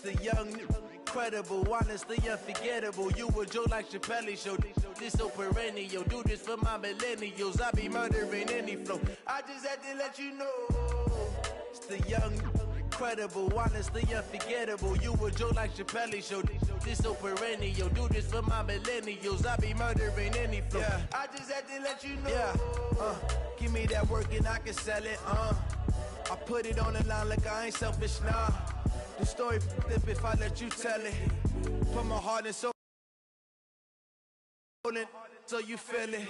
the young, incredible, honestly unforgettable. You a joke like Chappelle show. This so perennial. Do this for my millennials. I be murdering any flow. I just had to let you know. It's the young, incredible, honestly unforgettable. You a joke like Chappelle show. This so perennial. Do this for my millennials. I be murdering any flow. Yeah. I just had to let you know. Yeah. Give me that work and I can sell it. I put it on the line like I ain't selfish now. The story flip if I let you tell it. Put my heart and soul in so you feel it.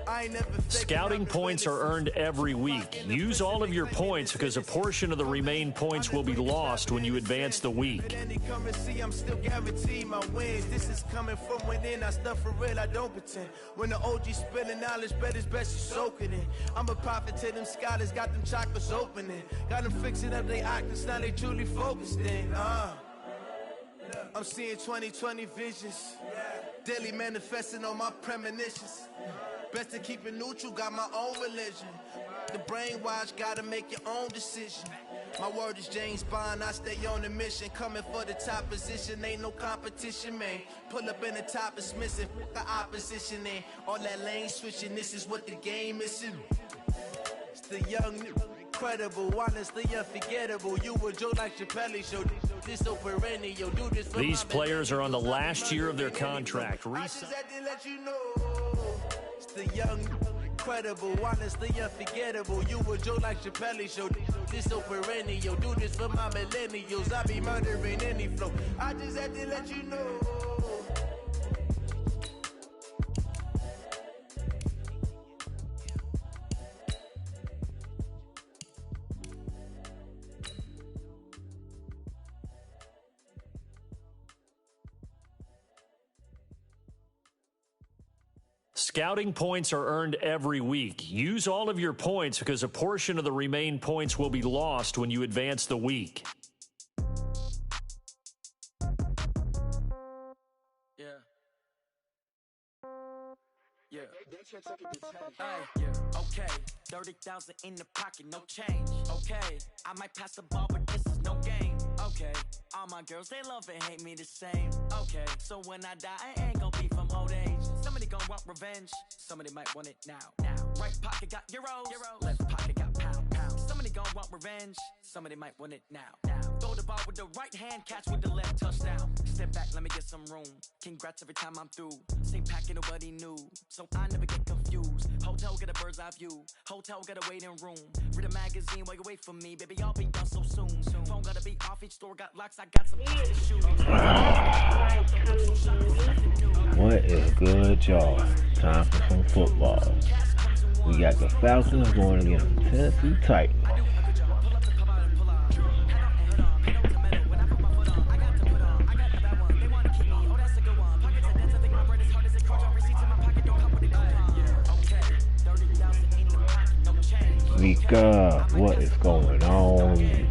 I ain't never Scouting points are earned every week. Use all of your points because a portion of the remaining points will be lost when you advance the week. I'm still guaranteed my wins. This is coming from within. I stuff for real, I don't pretend. When the OG spilling knowledge, bet it's best you soaking it. I'm a prophet to them scholars, got them chakras opening. Got them fixing up they octaves, now they truly focused in. I'm seeing 2020 visions. Daily manifesting on my premonitions. Best to keep it neutral, got my own religion. The brainwash, gotta make your own decision. My word is James Bond, I stay on the mission. Coming for the top position, ain't no competition, man. Pull up in the top, it's missing, the opposition in. All that lane switching, this is what the game is. It's the young, incredible, honestly unforgettable. You a joke like Chappelle show. This so perennial. Do this for These players are on the last year of their contract. I just had to let you know. The young, incredible, honestly unforgettable. You a joke like Chappelle show. This so perennial. Do this for my millennials. I be murdering any flow. I just had to let you know. Scouting points are earned every week. Use all of your points because a portion of the remaining points will be lost when you advance the week. Okay, 30,000 in the pocket, no change. Okay, I might pass the ball, but this is no game. Okay, all my girls, they love and hate me the same. Okay, so when I die, I ain't gonna be from old age. Somebody gonna want revenge, somebody might want it now. Right pocket got euros, left pocket got pounds. Somebody gonna want revenge, somebody might want it now. Throw the ball with the right hand, catch with the left, touchdown. Step back, let me get some room. Congrats every time I'm through. Same packet, nobody knew, so I never get confused. Hotel get a bird's eye view, hotel got a waiting room. Read a magazine while you wait for me, baby, I'll be done so soon. Phone gotta be off, each store got locks, I got some shoes. What is good, y'all? Time for some football. We got the Falcons going against the Tennessee Titans. Mika, what is going on?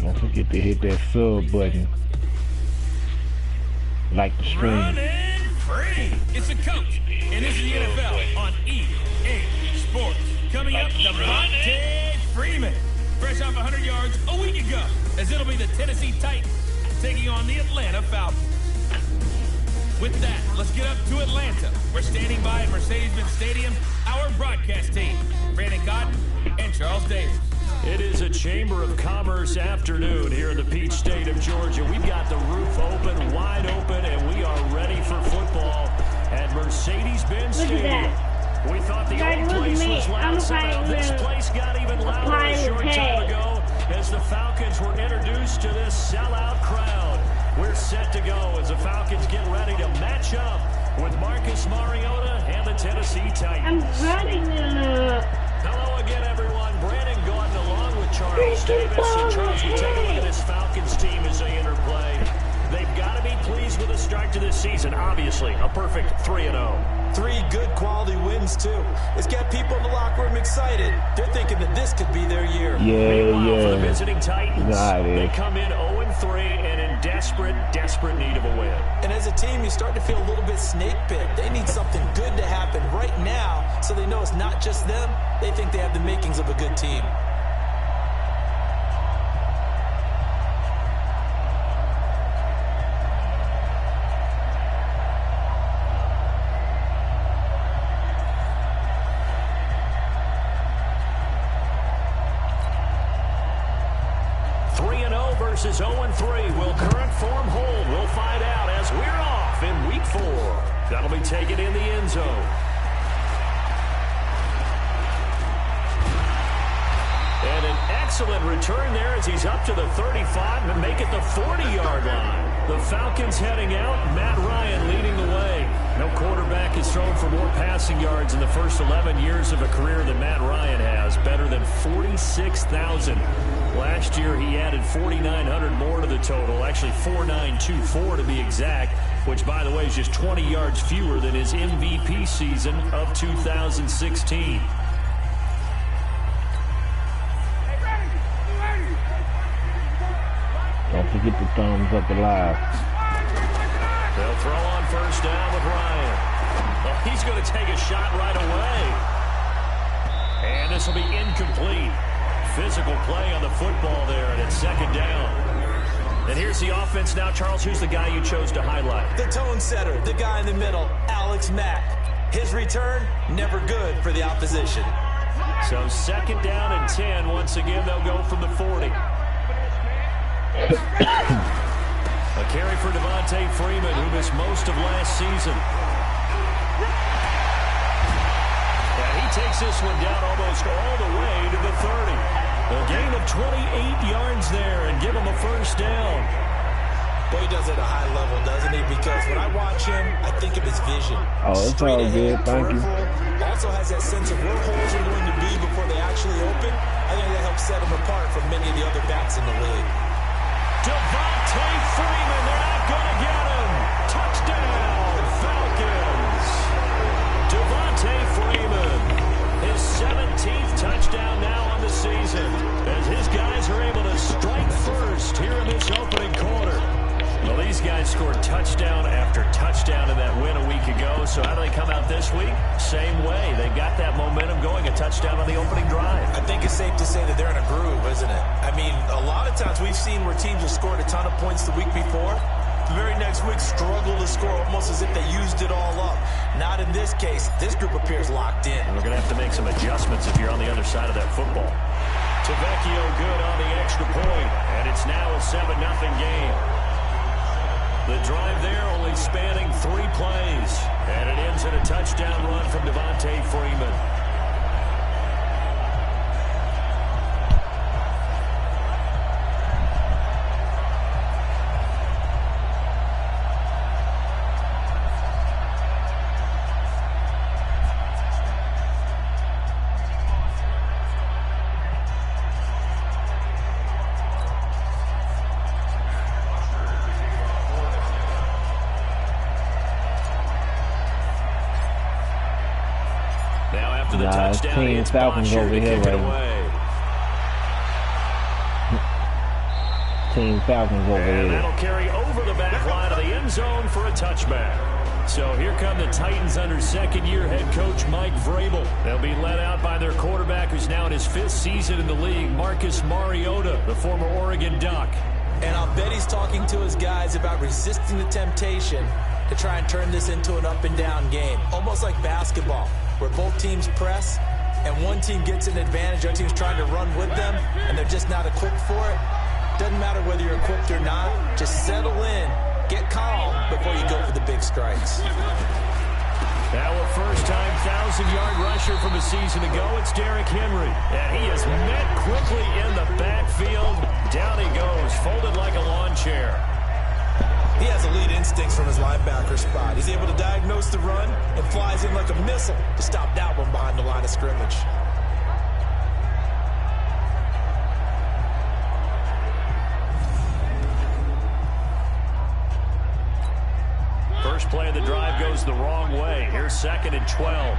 Don't forget to hit that sub button. Like the stream. Running free. It's a coach, and this is the NFL on EA Sports. Coming up, Devontae Freeman, fresh off 100 yards a week ago, as it'll be the Tennessee Titans taking on the Atlanta Falcons. With that, let's get up to Atlanta. We're standing by at Mercedes-Benz Stadium, our broadcast team, Brandon Cotton and Charles Davis. It is a Chamber of Commerce afternoon here in the Peach State of Georgia. We've got the roof open, wide open, and we are ready for football at Mercedes-Benz Stadium. We thought the old place was loud, somehow this place got even louder a short time ago as the Falcons were introduced to this sellout crowd. We're set to go as the Falcons get ready to match up with Marcus Mariota and the Tennessee Titans. I'm running Hello again, everyone. Brandon Gordon along with Charles Davis. And Charles, we take a look at this Falcons team as they interplay. They've got to be pleased with the start to this season. Obviously, a perfect 3-0. 3 good quality wins, too. It's got people in the locker room excited. They're thinking that this could be their year. Meanwhile, for the visiting Titans, they come in 0-3 and in desperate need of a win. And as a team, you start to feel a little bit snake bit. They need something good to happen right now so they know it's not just them. They think they have the makings of a good team. Versus 0-3. Will current form hold? We'll find out as we're off in week 4. That'll be taken in the end zone. And an excellent return there as he's up to the 35 and make it the 40-yard line. The Falcons heading out. Matt Ryan leading the way. No quarterback has thrown for more passing yards in the first 11 years of a career than Matt Ryan has. Better than 46,000. Last year, he added 4,900 more to the total. Actually, 4,924 to be exact, which, by the way, is just 20 yards fewer than his MVP season of 2016. Don't forget the thumbs up alive. They'll throw on first down with Ryan. Well, he's going to take a shot right away. And this will be incomplete. Physical play on the football there, and it's second down. And here's the offense now. Charles, who's the guy you chose to highlight? The tone setter, the guy in the middle, Alex Mack. His return, never good for the opposition. So second down and 10. Once again, they'll go from the 40. A carry for Devontae Freeman, who missed most of last season. And he takes this one down almost all the way to the 30. A gain of 28 yards there and give him a first down. Boy, he does it at a high level, doesn't he? Because when I watch him, I think of his vision. Oh, it's all good. Thank you. Also has that sense of where holes are going to be before they actually open. I think that helps set him apart from many of the other backs in the league. Devontae Freeman, they're not going to get him. Touchdown, Falcons. Devontae Freeman, his 17th touchdown now on the season, as his guys are able to strike first here in this opening quarter. Well, these guys scored touchdown after touchdown in that win a week ago, so how do they come out this week? Same way. They got that momentum going, a touchdown on the opening drive. I think it's safe to say that they're in a groove, isn't it? I mean, a lot of times we've seen where teams have scored a ton of points the week before. The very next week struggle to score almost as if they used it all up. Not in this case. This group appears locked in. And we're going to have to make some adjustments if you're on the other side of that football. Tavecchio good on the extra point, and it's now a 7-0 game. The drive there only spanning 3 plays, and it ends in a touchdown run from Devontae Freeman. The touchdown, Team Falcons over here, right? Team Falcons over here. And that'll carry over the back line of the end zone for a touchback. So here come the Titans under second-year head coach Mike Vrabel. They'll be led out by their quarterback, who's now in his 5th season in the league, Marcus Mariota, the former Oregon Duck. And I'll bet he's talking to his guys about resisting the temptation to try and turn this into an up-and-down game, almost like basketball, where both teams press and one team gets an advantage, the other team's trying to run with them, and they're just not equipped for it. Doesn't matter whether you're equipped or not. Just settle in, get calm before you go for the big strikes. Now a first-time 1,000-yard rusher from a season ago, it's Derrick Henry. And he is met quickly in the backfield. Down he goes, folded like a lawn chair. He has elite instincts from his linebacker spot. He's able to diagnose the run and flies in like a missile to stop that one behind the line of scrimmage. first play of the drive goes the wrong way. Here's 2nd and 12.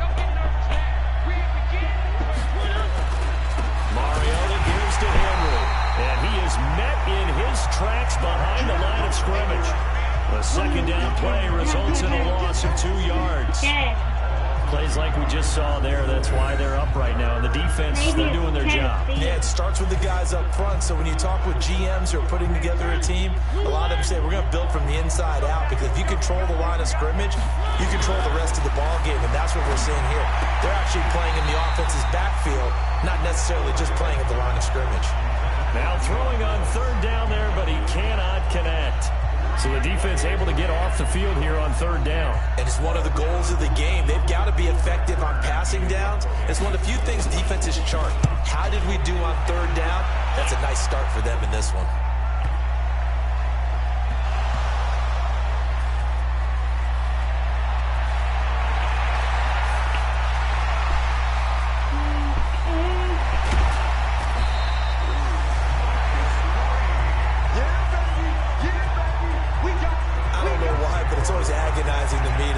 Mariota gives to Henry. And he is met in his tracks behind the line of scrimmage. The 2nd down play results in a loss of 2 yards. Plays like we just saw there. That's why they're up right now. And the defense, they're doing their job. Yeah, it starts with the guys up front. So when you talk with GMs who are putting together a team, a lot of them say we're going to build from the inside out, because if you control the line of scrimmage, you control the rest of the ball game, and that's what we're seeing here. They're actually playing in the offense's backfield, not necessarily just playing at the line of scrimmage. Now throwing on 3rd down there, but he cannot connect. So the defense able to get off the field here on 3rd down. And it's one of the goals of the game. They've got to be effective on passing downs. It's one of the few things defenses chart. How did we do on 3rd down? That's a nice start for them in this one.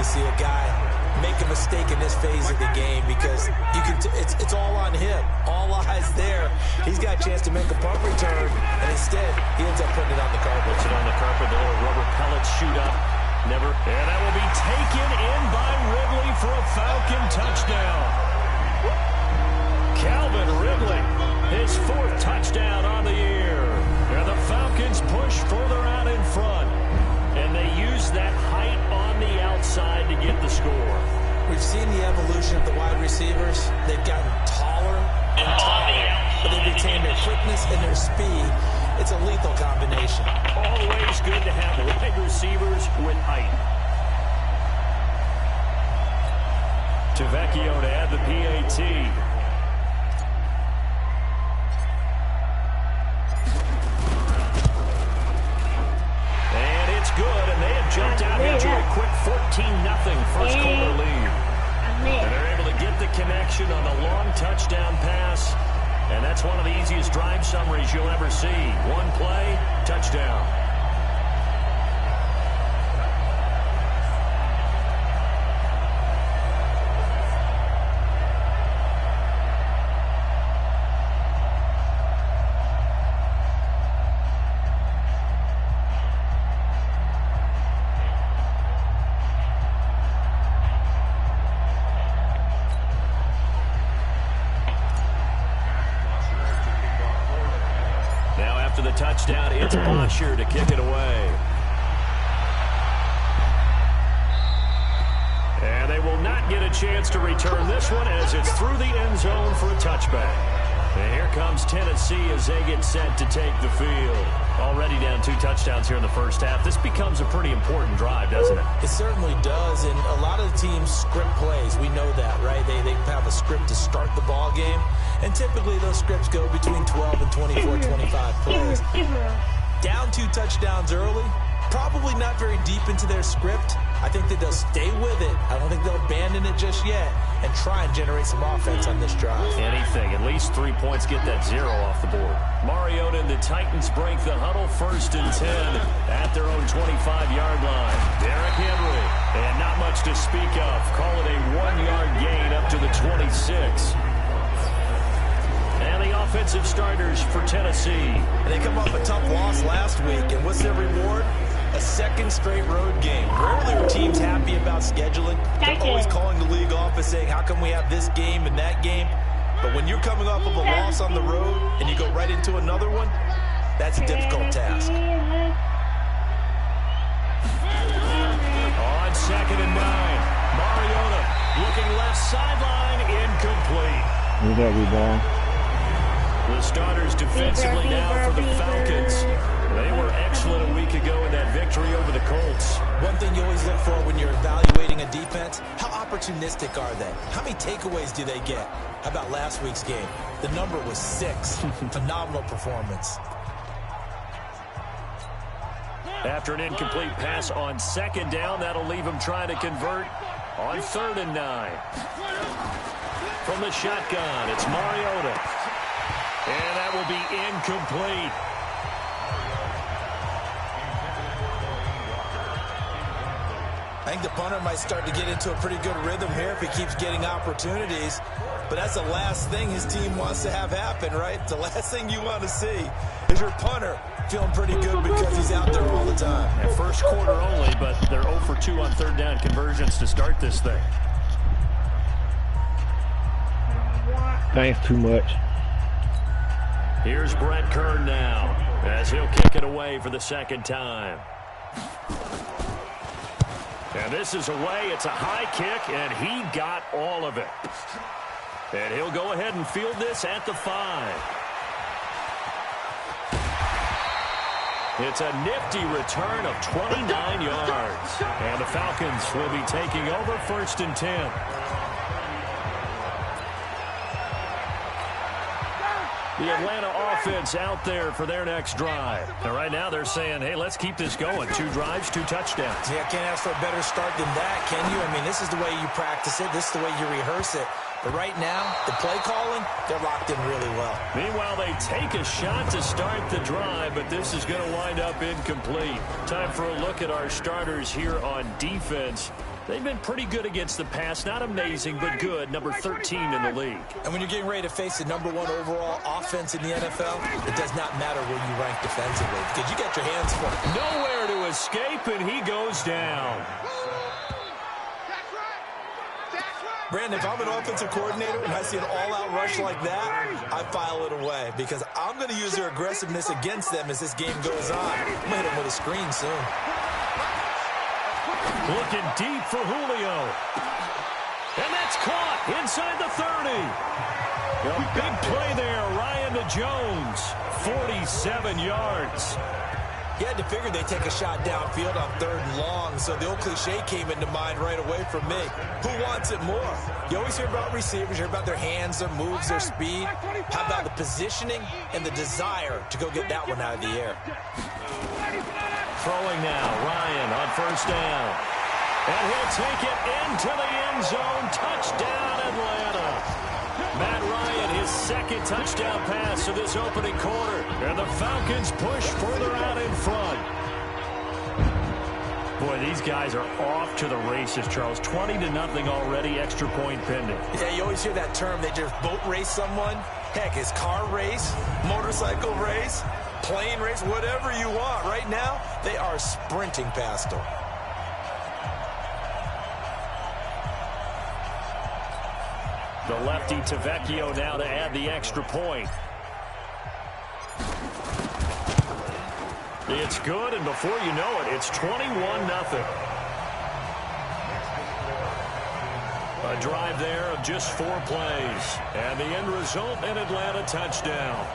See a guy make a mistake in this phase of the game, because you can it's all on him. All eyes there. He's got a chance to make a punt return, and instead he ends up putting it on the carpet. Puts it on the carpet. The little rubber pellets shoot up. Never. And that will be taken in by Ridley for a Falcon touchdown. Calvin Ridley, his 4th touchdown on the year. And the Falcons push further out in front. And they use that height on the outside to get the score. We've seen the evolution of the wide receivers. They've gotten taller and taller, but they've retained their quickness and their speed. It's a lethal combination. Always good to have wide receivers with height. Tavecchio to add the PAT. Good, and they have jumped out here to a quick 14-0 first quarter lead. And they're able to get the connection on a long touchdown pass, and that's one of the easiest drive summaries you'll ever see. One play, touchdown. After the touchdown, it's Bosher to kick it away. And they will not get a chance to return this one, as it's through the end zone for a touchback. And here comes Tennessee as they get set to take the field. Already down 2 touchdowns here in the first half. This becomes a pretty important drive, doesn't it? It certainly does, and a lot of the teams script plays. We know that, right? They have a script to start the ball game, and typically those scripts go between 12 and 24, 25 plays. Down 2 touchdowns early, probably not very deep into their script. I think that they'll stay with it. I don't think they'll abandon it just yet and try and generate some offense on this drive. Anything. At least 3 points, get that 0 off the board. Mariota and the Titans break the huddle, 1st and 10 at their own 25-yard line. Derrick Henry, and not much to speak of. Call it a 1-yard gain up to the 26. And the offensive starters for Tennessee. And they come off a tough loss last week, and what's their reward? A 2nd straight road game. Rarely are teams happy about scheduling. They're always calling the league office saying, how come we have this game and that game? But when you're coming off of a loss on the road and you go right into another one, that's a difficult task. On 2nd and 9, Mariota looking left sideline, incomplete. Move that rebound. The starters defensively now for the Falcons. They were excellent a week ago in that victory over the Colts. One thing you always look for when you're evaluating a defense, how opportunistic are they? How many takeaways do they get? How about last week's game? The number was 6. Phenomenal performance. After an incomplete pass on 2nd down, that'll leave him trying to convert on 3rd and 9. From the shotgun, it's Mariota. And that will be incomplete. I think the punter might start to get into a pretty good rhythm here if he keeps getting opportunities. But that's the last thing his team wants to have happen, right? The last thing you want to see is your punter feeling pretty good because he's out there all the time. And first quarter only, but they're 0 for 2 on third down conversions to start this thing. Thanks too much. Here's Brett Kern now as he'll kick it away for the second time. And this is away. It's a high kick, and he got all of it. And he'll go ahead and field this at the 5. It's a nifty return of 29 yards. And the Falcons will be taking over 1st and 10. The Atlanta offense out there for their next drive. And right now they're saying, hey, let's keep this going. 2 drives, 2 touchdowns. Yeah, can't ask for a better start than that, can you? I mean, this is the way you practice it. This is the way you rehearse it. But right now, the play calling, they're locked in really well. Meanwhile, they take a shot to start the drive, but this is going to wind up incomplete. Time for a look at our starters here on defense. They've been pretty good against the pass. Not amazing, but good. Number 13 in the league. And when you're getting ready to face the #1 overall offense in the NFL, it does not matter where you rank defensively because you got your hands full. Nowhere to escape, and he goes down. Brandon, if I'm an offensive coordinator and I see an all-out rush like that, I file it away because I'm going to use their aggressiveness against them as this game goes on. I'm going to hit them with a screen soon. Looking deep for Julio. And that's caught inside the 30. A big play there, Ryan to Jones. 47 yards. You had to figure they'd take a shot downfield on 3rd and long, so the old cliche came into mind right away for me. Who wants it more? You always hear about receivers, you hear about their hands, their moves, their speed. How about the positioning and the desire to go get that one out of the air? Throwing now, Ryan on 1st down. And he'll take it into the end zone. Touchdown, Atlanta. Matt Ryan, his 2nd touchdown pass of this opening quarter. And the Falcons push further out in front. Boy, these guys are off to the races, Charles. 20-0 already, extra point pending. Yeah, you always hear that term. They just boat race someone. Heck, it's car race, motorcycle race, plane race, whatever you want. Right now, they are sprinting past them. The lefty Tavecchio now to add the extra point. It's good, and before you know it, it's 21-0. A drive there of just 4 plays. And the end result, an Atlanta touchdown.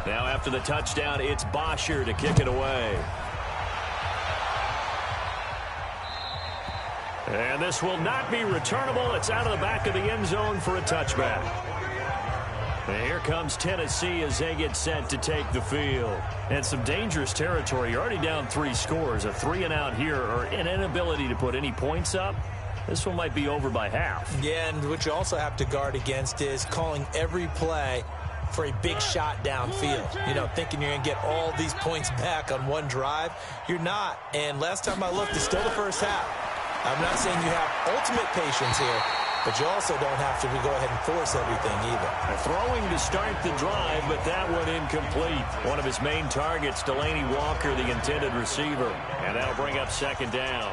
Now after the touchdown, it's Bosher to kick it away. And this will not be returnable. It's out of the back of the end zone for a touchback. And here comes Tennessee as they get set to take the field. And some dangerous territory. You're already down 3 scores. A 3-and-out here, or an inability to put any points up. This one might be over by half. Yeah, and what you also have to guard against is calling every play for a big shot downfield. You know, thinking you're going to get all these points back on one drive. You're not. And last time I looked, it's still the first half. I'm not saying you have ultimate patience here, but you also don't have to go ahead and force everything either. Throwing to start the drive, but that one incomplete. One of his main targets, Delaney Walker, the intended receiver. And that'll bring up 2nd down.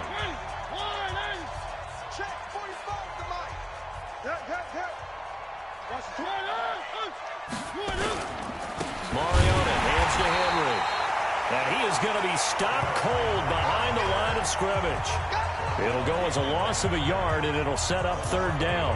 Mariota hands to Henry. And he is going to be stopped cold behind the line of scrimmage. It'll go as a loss of a yard, and it'll set up 3rd down.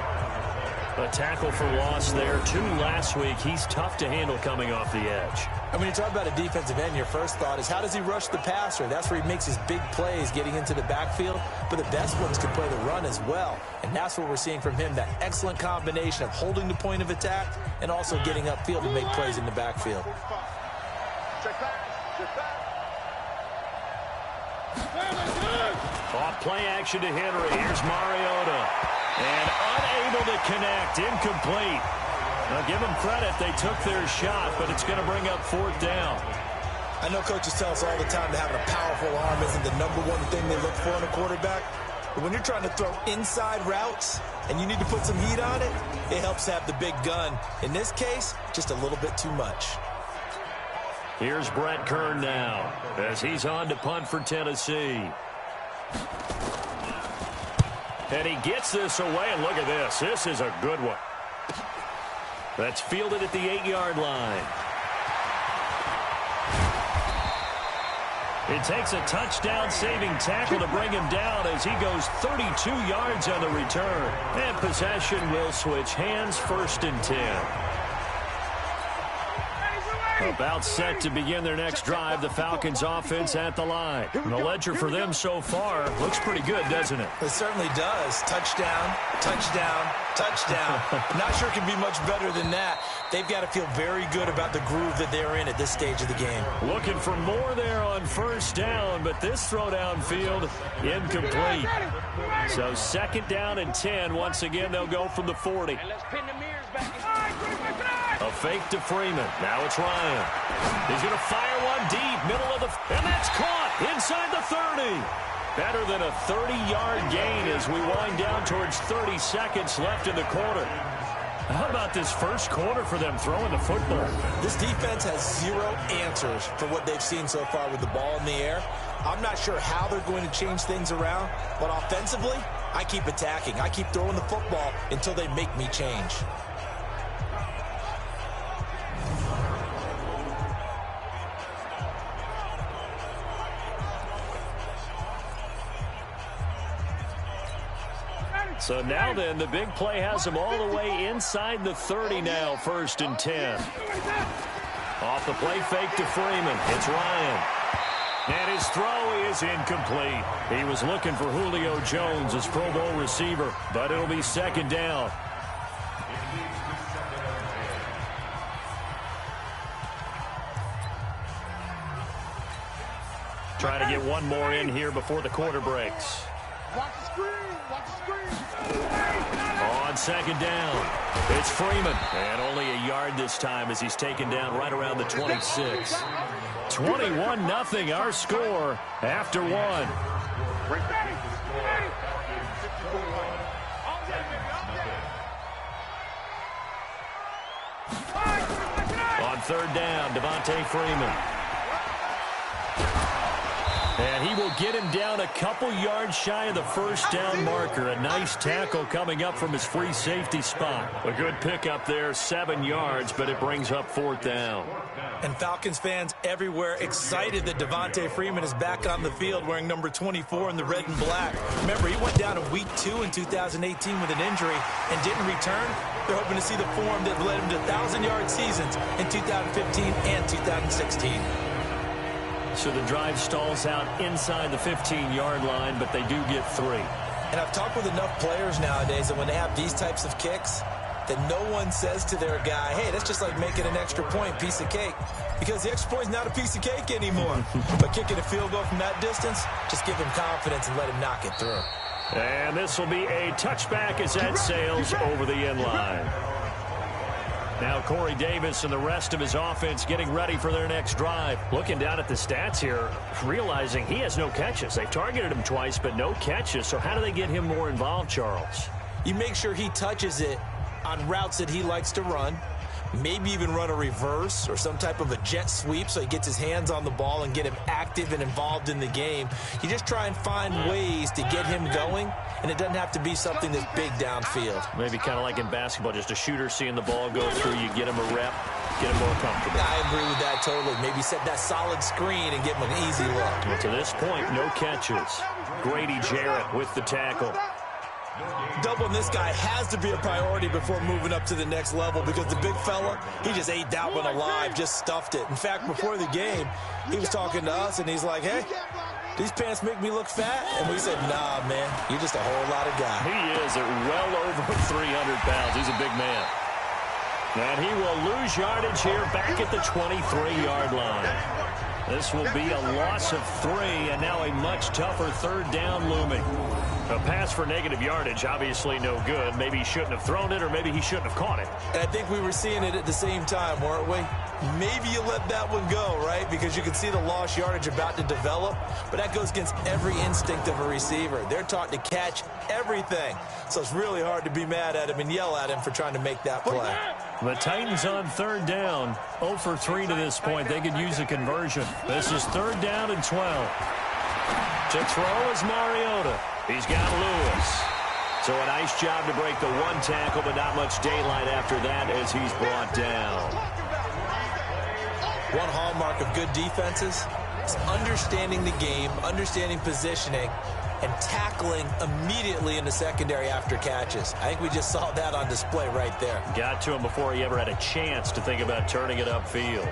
A tackle for loss there. 2 last week. He's tough to handle coming off the edge. And when you talk about a defensive end, your first thought is, how does he rush the passer? That's where he makes his big plays, getting into the backfield. But the best ones can play the run as well. And that's what we're seeing from him, that excellent combination of holding the point of attack and also getting upfield to make plays in the backfield. Off play action to Henry. Here's Mariota. And unable to connect. Incomplete. Now give them credit. They took their shot, but it's going to bring up 4th down. I know coaches tell us all the time that having a powerful arm isn't the #1 thing they look for in a quarterback. But when you're trying to throw inside routes and you need to put some heat on it, it helps to have the big gun. In this case, just a little bit too much. Here's Brett Kern now as he's on to punt for Tennessee. And he gets this away, and look at this. This is a good one. That's fielded at the 8-yard line. It takes a touchdown-saving tackle to bring him down as he goes 32 yards on the return. And possession will switch hands, 1st and 10. About set to begin their next drive, the Falcons offense at the line. And the ledger for them so far looks pretty good, doesn't it? It certainly does. Touchdown, touchdown, touchdown. Not sure it can be much better than that. They've got to feel very good about the groove that they're in at this stage of the game. Looking for more there on 1st down, but this throw downfield incomplete. So 2nd down and 10. Once again, they'll go from the 40. A fake to Freeman. Now it's Ryan. He's going to fire one deep, middle of the... And that's caught inside the 30. Better than a 30-yard gain as we wind down towards 30 seconds left in the quarter. How about this first quarter for them throwing the football? This defense has 0 answers for what they've seen so far with the ball in the air. I'm not sure how they're going to change things around, but offensively, I keep attacking. I keep throwing the football until they make me change. So now then, the big play has him all the way inside the 30 now, 1st and 10. Off the play fake to Freeman. It's Ryan. And his throw is incomplete. He was looking for Julio Jones as Pro Bowl receiver, but it'll be 2nd down. Trying to get one more in here before the quarter breaks. Watch the screen. Watch the screen. On 2nd down, it's Freeman. And only a yard this time as he's taken down right around the 26. 21-0 our score after 1. On 3rd down, Devontae Freeman. And he will get him down a couple yards shy of the 1st down marker. A nice tackle coming up from his free safety spot. A good pickup there, 7 yards, but it brings up 4th down. And Falcons fans everywhere excited that Devontae Freeman is back on the field wearing number 24 in the red and black. Remember, he went down in week 2 in 2018 with an injury and didn't return. They're hoping to see the form that led him to 1,000-yard seasons in 2015 and 2016. So the drive stalls out inside the 15-yard line, but they do get 3. And I've talked with enough players nowadays that when they have these types of kicks, that no one says to their guy, hey, that's just like making an extra point, piece of cake. Because the extra point is not a piece of cake anymore. But kicking a field goal from that distance, just give him confidence and let him knock it through. And this will be a touchback as that sails over the end line. Now Corey Davis and the rest of his offense getting ready for their next drive. Looking down at the stats here, realizing he has no catches. They've targeted him twice, but no catches. So how do they get him more involved, Charles? You make sure he touches it on routes that he likes to run. Maybe even run a reverse or some type of a jet sweep so he gets his hands on the ball and get him active and involved in the game. You just try and find ways to get him going, and it doesn't have to be something that's big downfield. Maybe kind of like in basketball, just a shooter seeing the ball go through, you get him a rep, get him more comfortable. I agree with that totally. Maybe set that solid screen and give him an easy look. Well, to this point, no catches. Grady Jarrett with the tackle. Doubling this guy has to be a priority before moving up to the next level because the big fella, he just ate that one alive, just stuffed it. In fact, before the game, he was talking to us, and he's like, hey, these pants make me look fat? And we said, nah, man, you're just a whole lot of guy. He is at well over 300 pounds. He's a big man. And he will lose yardage here back at the 23-yard line. This will be a loss of 3, and now a much tougher third down looming. A pass for negative yardage, obviously no good. Maybe he shouldn't have thrown it, or maybe he shouldn't have caught it. And I think we were seeing it at the same time, weren't we? Maybe you let that one go, right? Because you can see the lost yardage about to develop. But that goes against every instinct of a receiver. They're taught to catch everything. So it's really hard to be mad at him and yell at him for trying to make that play. The Titans on third down, 0 for 3 to this point. They could use a conversion. This is third down and 12. To throw is Mariota. He's got Lewis. So a nice job to break the one tackle, but not much daylight after that as he's brought down. One hallmark of good defenses is understanding the game, understanding positioning, and tackling immediately in the secondary after catches. I think we just saw that on display right there. Got to him before he ever had a chance to think about turning it upfield.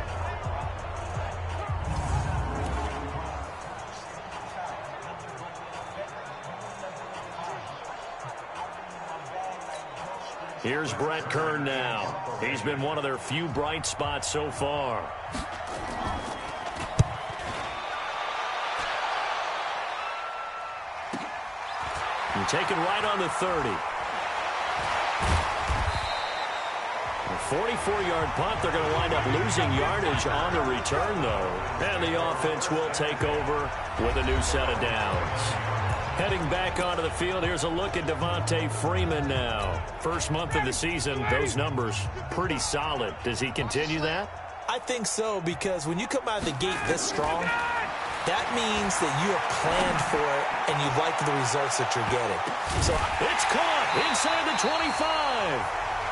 Here's Brett Kern now. He's been one of their few bright spots so far. And taken right on the 30. A 44-yard punt. They're going to wind up losing yardage on the return, though. And the offense will take over with a new set of downs. Heading back onto the field, here's a look at Devontae Freeman now. First month of the season, those numbers pretty solid. Does he continue that? I think so, because when you come out of the gate this strong, that means that you have planned for it and you like the results that you're getting. So it's caught inside the 25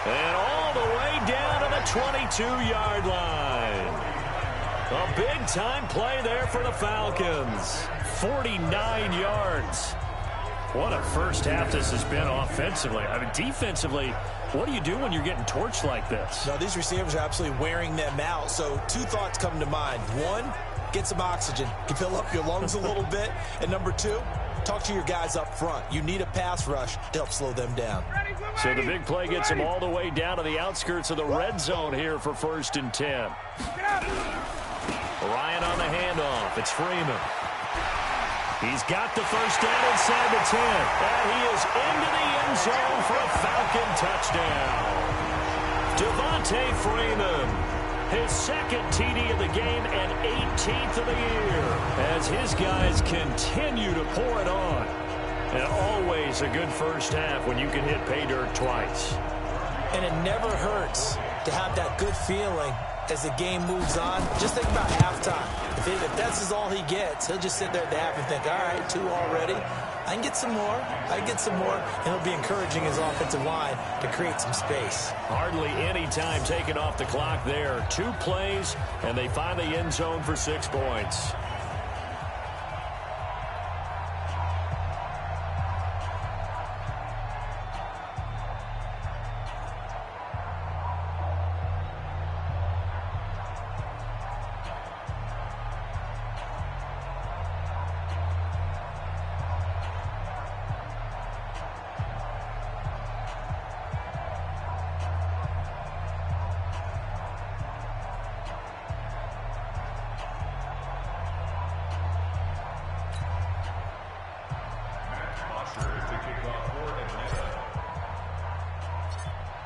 and all the way down to the 22-yard line. A big-time play there for the Falcons. 49 yards. What a first half this has been offensively. I mean, defensively, what do you do when you're getting torched like this? No, these receivers are absolutely wearing them out. So 2 thoughts come to mind. 1, get some oxygen. You fill up your lungs a little bit. And number 2, talk to your guys up front. You need a pass rush to help slow them down. So the big play gets them all the way down to the outskirts of the red zone here for 1st and 10. Ryan on the handoff. It's Freeman. He's got the first down inside the 10. And he is into the end zone for a Falcon touchdown. Devontae Freeman, his 2nd TD of the game and 18th of the year, as his guys continue to pour it on. And always a good first half when you can hit pay dirt twice. And it never hurts to have that good feeling as the game moves on. Just think about halftime. If that's all he gets, he'll just sit there at the half and think, all right, 2 already. I can get some more. I can get some more. And he'll be encouraging his offensive line to create some space. Hardly any time taken off the clock there. 2 plays, and they find the end zone for 6 points.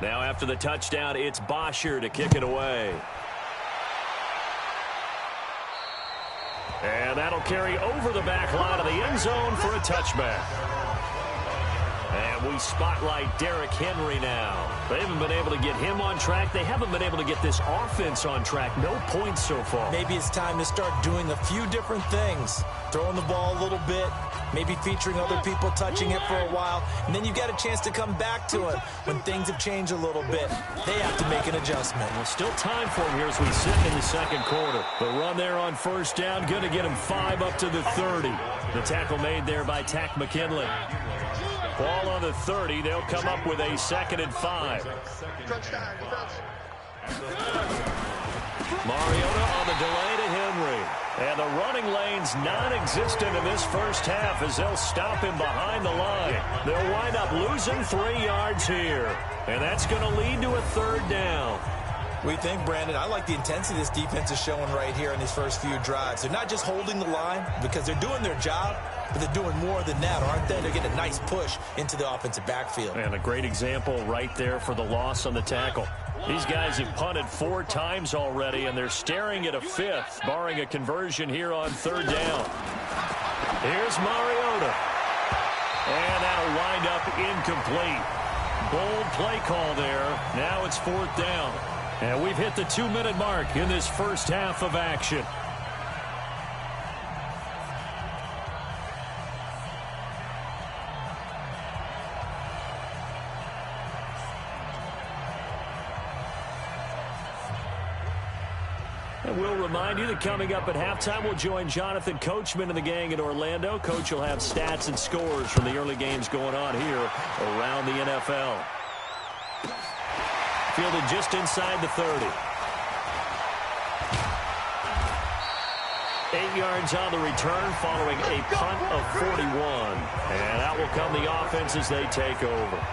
Now after the touchdown, it's Bosher to kick it away. And that'll carry over the back line of the end zone for a touchback. And we spotlight Derrick Henry now. They haven't been able to get him on track. They haven't been able to get this offense on track. No points so far. Maybe it's time to start doing a few different things. Throwing the ball a little bit, maybe featuring other people touching it for a while, and then you get a chance to come back to it when things have changed a little bit. They have to make an adjustment. Well, still time for him here as we sit in the 2nd quarter. The run there on 1st down, going to get him 5 up to the 30. The tackle made there by Tack McKinley. Ball on the 30. They'll come up with a 2nd and 5. Mariota on the delay to Henry. And the running lane's non-existent in this first half as they'll stop him behind the line. They'll wind up losing 3 yards here. And that's going to lead to a 3rd down. We think, Brandon, I like the intensity this defense is showing right here in these first few drives. They're not just holding the line because they're doing their job, but they're doing more than that, aren't they? They're getting a nice push into the offensive backfield. And a great example right there for the loss on the tackle. These guys have punted 4 times already, and they're staring at a 5th, barring a conversion here on 3rd down. Here's Mariota. And that'll wind up incomplete. Bold play call there. Now it's 4th down. And we've hit the 2-minute mark in this first half of action. And we'll remind you that coming up at halftime, we'll join Jonathan Coachman and the gang in Orlando. Coach will have stats and scores from the early games going on here around the NFL. Fielded just inside the 30. 8 yards on the return following a punt of 41. And out will come the offense as they take over.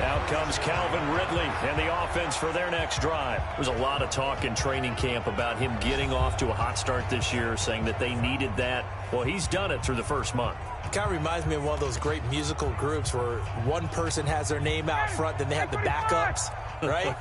Out comes Calvin Ridley and the offense for their next drive. There's a lot of talk in training camp about him getting off to a hot start this year, saying that they needed that. Well, he's done it through the first month. It kind of reminds me of one of those great musical groups where one person has their name out front, then they have the backups, right?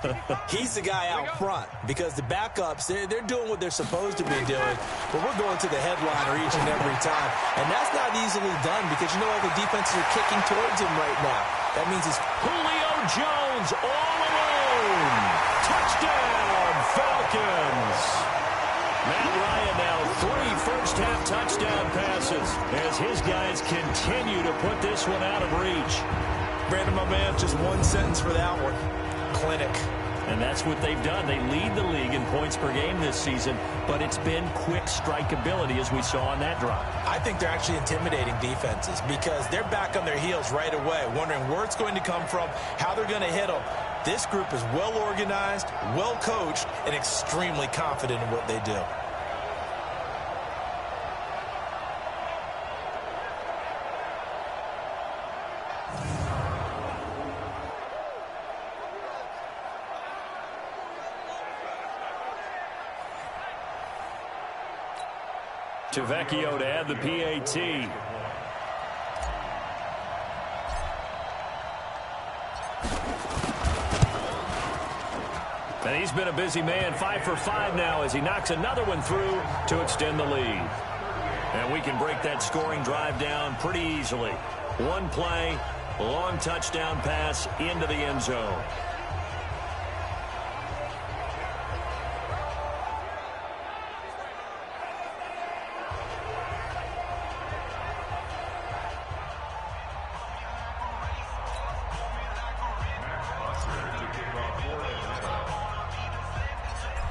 He's the guy out front because the backups, they're doing what they're supposed to be doing, but we're going to the headliner each and every time. And that's not easily done because you know all the defenses are kicking towards him right now. That means it's Julio Jones all alone. Touchdown, Falcons. Matt Ryan now 3 first-half touchdown passes as his guys continue to put this one out of reach. Brandon, my man, just one sentence for that one. Clinic. And that's what they've done. They lead the league in points per game this season, but it's been quick strikeability as we saw on that drive. I think they're actually intimidating defenses because they're back on their heels right away, wondering where it's going to come from, how they're going to hit them. This group is well organized, well coached, and extremely confident in what they do. Tavecchio to add the PAT. And he's been a busy man, 5 for 5 now as he knocks another one through to extend the lead. And we can break that scoring drive down pretty easily. One play, long touchdown pass into the end zone.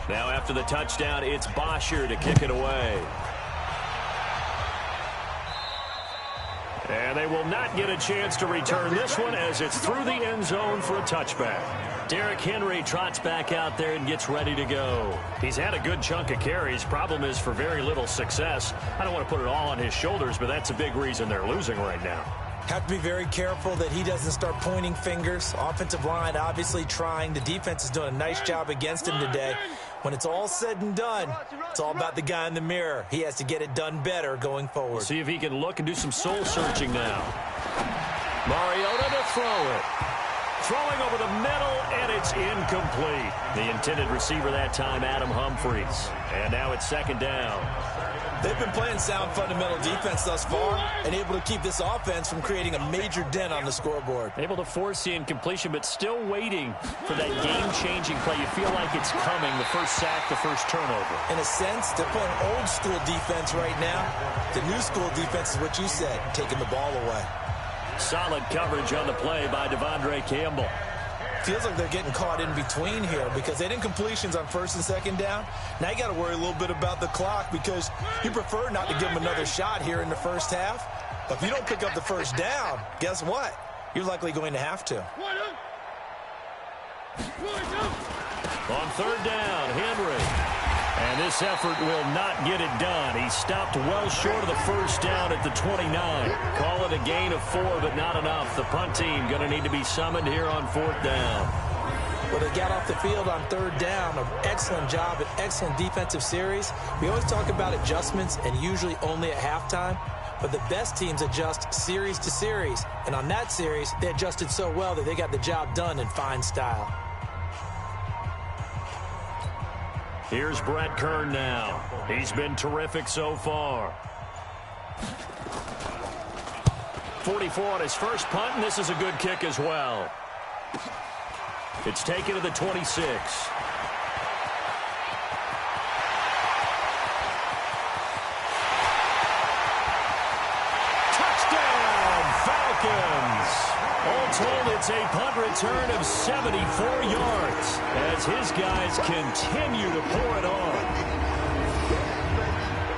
Now after the touchdown, it's Bosher to kick it away. And they will not get a chance to return this one as it's through the end zone for a touchback. Derrick Henry trots back out there and gets ready to go. He's had a good chunk of carries. Problem is for very little success. I don't want to put it all on his shoulders, but that's a big reason they're losing right now. Have to be very careful that he doesn't start pointing fingers. Offensive line obviously trying. The defense is doing a nice job against him today. When it's all said and done, it's all about the guy in the mirror. He has to get it done better going forward. See if he can look and do some soul searching now. Mariota to throw it. Throwing over the middle, and it's incomplete. The intended receiver that time, Adam Humphries. And now it's 2nd down. They've been playing sound fundamental defense thus far and able to keep this offense from creating a major dent on the scoreboard. Able to force the incompletion, but still waiting for that game-changing play. You feel like it's coming, the first sack, the first turnover. In a sense, they're playing old-school defense right now. The new-school defense is what you said, taking the ball away. Solid coverage on the play by Devondre Campbell. Feels like they're getting caught in between here because they didn't completions on 1st and 2nd down. Now you got to worry a little bit about the clock because you prefer not to give them another shot here in the first half. But if you don't pick up the first down, guess what? You're likely going to have to. On 3rd down, Henry. And this effort will not get it done. He stopped well short of the first down at the 29. Call it a gain of 4, but not enough. The punt team going to need to be summoned here on 4th down. Well, they got off the field on 3rd down. An excellent job, an excellent defensive series. We always talk about adjustments, and usually only at halftime. But the best teams adjust series to series. And on that series, they adjusted so well that they got the job done in fine style. Here's Brett Kern now. He's been terrific so far. 44 on his first punt, and this is a good kick as well. It's taken to the 26. Touchdown, Falcons! All told, it's a punt return of 74 yards as his guys continue to pour it on.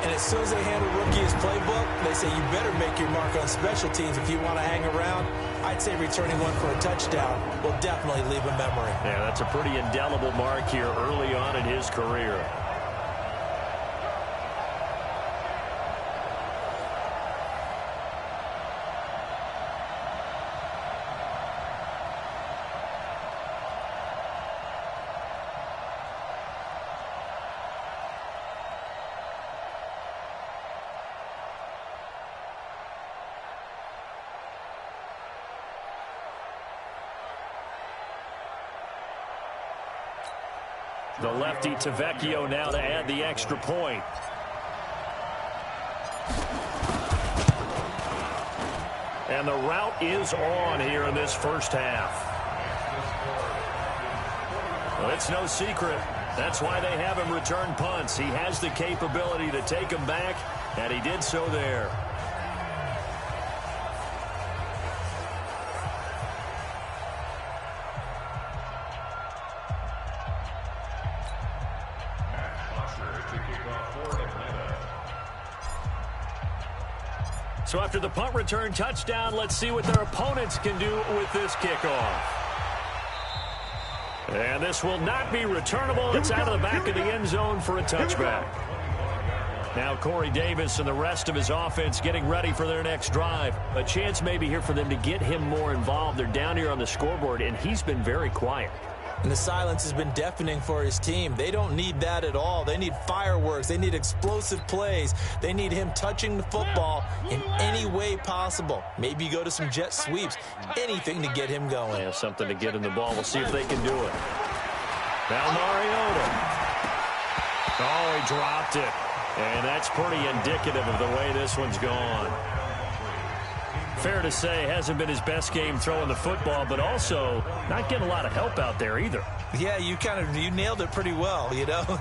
And as soon as they hand a rookie his playbook, they say you better make your mark on special teams if you want to hang around. I'd say returning one for a touchdown will definitely leave a memory. Yeah, that's a pretty indelible mark here early on in his career. The lefty Tavecchio now to add the extra point. And the route is on here in this first half. Well, it's no secret. That's why they have him return punts. He has the capability to take them back, and he did so there. So after the punt return touchdown, let's see what their opponents can do with this kickoff. And this will not be returnable. It's out of the back of the end zone for a touchback. Now Corey Davis and the rest of his offense getting ready for their next drive. A chance maybe here for them to get him more involved. They're down here on the scoreboard, and he's been very quiet. And the silence has been deafening for his team. They don't need that at all. They need fireworks. They need explosive plays. They need him touching the football in any way possible. Maybe go to some jet sweeps. Anything to get him going. Yeah, something to get in the ball. We'll see if they can do it. Now Mariota. Oh, he dropped it. And that's pretty indicative of the way this one's gone. Fair to say, hasn't been his best game throwing the football, but also not getting a lot of help out there either. Yeah, you nailed it pretty well, you know.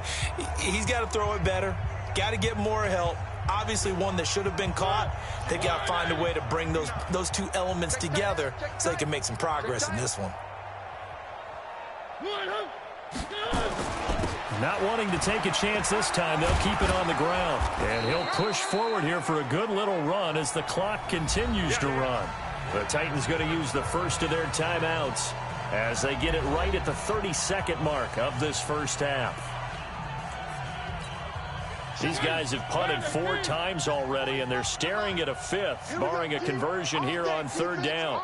He's got to throw it better, got to get more help. Obviously one that should have been caught. They got to find a way to bring those two elements together so they can make some progress in this one. Not wanting to take a chance this time, they'll keep it on the ground. And he'll push forward here for a good little run as the clock continues to run. The Titans going to use the first of their timeouts as they get it right at the 30-second mark of this first half. These guys have punted 4 times already, and they're staring at a 5th, barring a conversion here on 3rd down.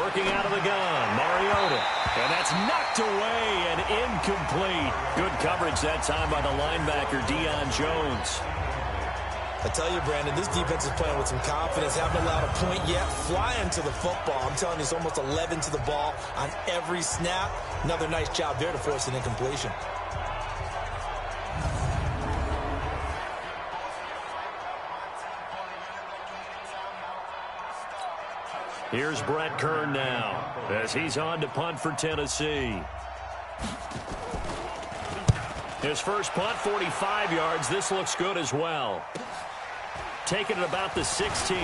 Working out of the gun, Mariota. And that's knocked away and incomplete. Good coverage that time by the linebacker, Deion Jones. I tell you, Brandon, this defense is playing with some confidence. Haven't allowed a point yet. Flying to the football. I'm telling you, it's almost 11 to the ball on every snap. Another nice job there to force an incompletion. Here's Brett Kern now as he's on to punt for Tennessee. His first punt, 45 yards. This looks good as well. Taking it about the 16.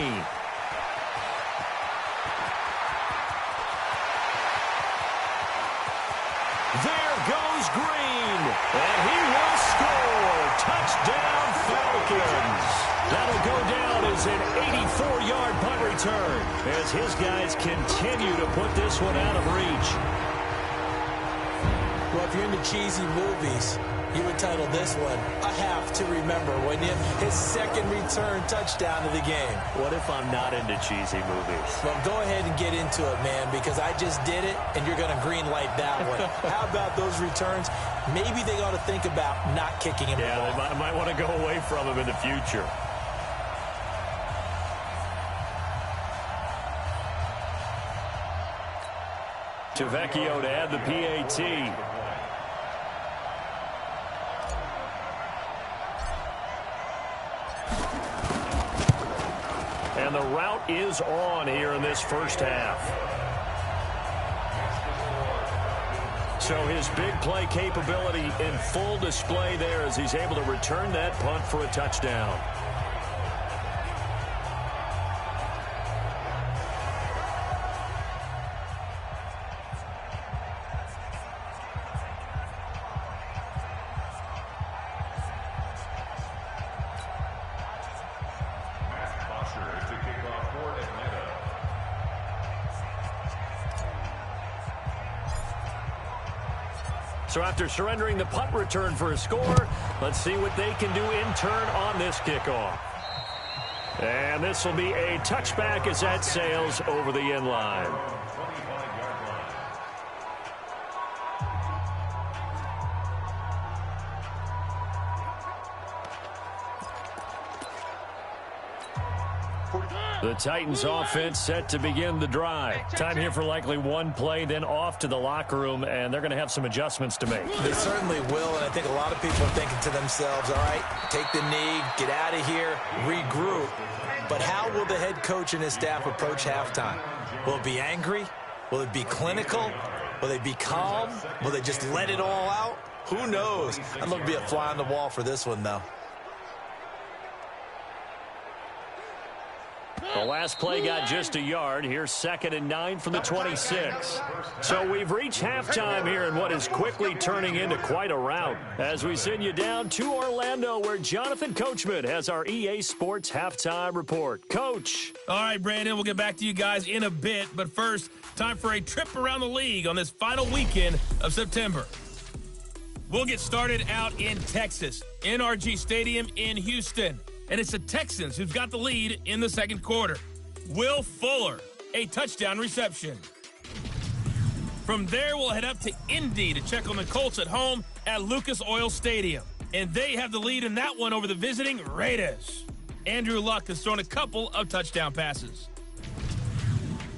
There goes Green, and he will score. Touchdown, Falcons. That'll go down as an 84-yard punt return as his guys continue to put this one out of reach. Well, if you're into cheesy movies, You would title this one, "I Have to Remember," wouldn't you? His second return touchdown of the game. What if I'm not into cheesy movies? Well, go ahead and get into it, man, because I just did it, and you're going to green light that one. How about those returns? Maybe they ought to think about not kicking him. Yeah, they might want to go away from him in the future. Tavecchio to add the PAT. And the route is on here in this first half. So his big play capability in full display there as he's able to return that punt for a touchdown. So after surrendering the punt return for a score, let's see what they can do in turn on this kickoff. And this will be a touchback as that sails over the end line. The Titans offense set to begin the drive. Time here for likely one play, then off to the locker room, and they're going to have some adjustments to make. They certainly will, and I think a lot of people are thinking to themselves, all right, take the knee, get out of here, regroup. But how will the head coach and his staff approach halftime? Will it be angry? Will it be clinical? Will they be calm? Will they just let it all out? Who knows? I'd love to be a fly on the wall for this one, though. The last play got just a yard. Here's 2nd and 9 from the 26. So we've reached halftime here in what is quickly turning into quite a rout as we send you down to Orlando where Jonathan Coachman has our EA Sports halftime report. Coach. All right, Brandon, we'll get back to you guys in a bit. But first, time for a trip around the league on this final weekend of September. We'll get started out in Texas, NRG Stadium in Houston. And it's the Texans who've got the lead in the second quarter. Will Fuller, a touchdown reception. From there, we'll head up to Indy to check on the Colts at home at Lucas Oil Stadium. And they have the lead in that one over the visiting Raiders. Andrew Luck has thrown a couple of touchdown passes.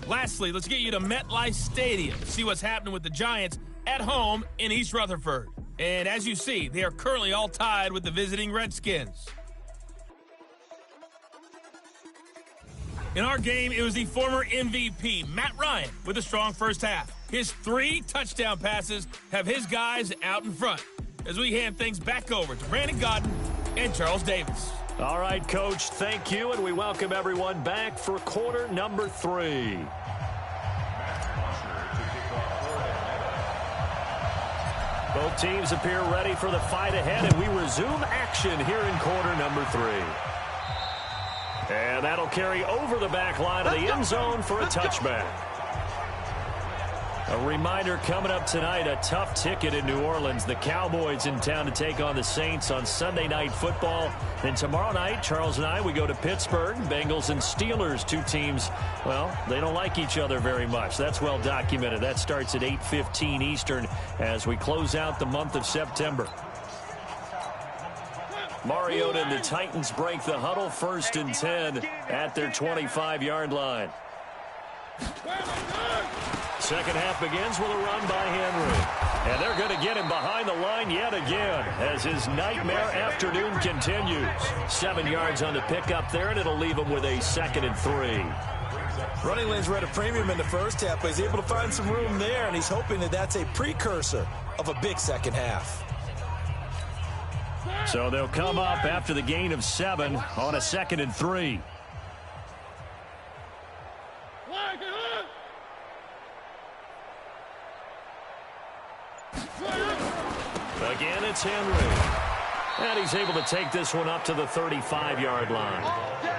Lastly, let's get you to MetLife Stadium to see what's happening with the Giants at home in East Rutherford. And as you see, they are currently all tied with the visiting Redskins. In our game, it was the former MVP, Matt Ryan, with a strong first half. His 3 touchdown passes have his guys out in front as we hand things back over to Brandon Godden and Charles Davis. All right, Coach, thank you, and we welcome everyone back for quarter number 3. Both teams appear ready for the fight ahead, and we resume action here in quarter number 3. And that'll carry over the back line of the end zone for a touchback. A reminder coming up tonight, a tough ticket in New Orleans. The Cowboys in town to take on the Saints on Sunday Night Football. Then tomorrow night, Charles and I, we go to Pittsburgh. Bengals and Steelers, 2 teams, well, they don't like each other very much. That's well documented. That starts at 8:15 Eastern as we close out the month of September. Mariota and the Titans break the huddle, 1st and 10 at their 25-yard line. Second half begins with a run by Henry. And they're going to get him behind the line yet again as his nightmare afternoon continues. 7 yards on the pickup there, and it'll leave him with a 2nd and 3. Running lanes were at a premium in the first half, but he's able to find some room there, and he's hoping that that's a precursor of a big second half. So they'll come up after the gain of 7 on a 2nd and 3. Again, it's Henry. And he's able to take this one up to the 35-yard line.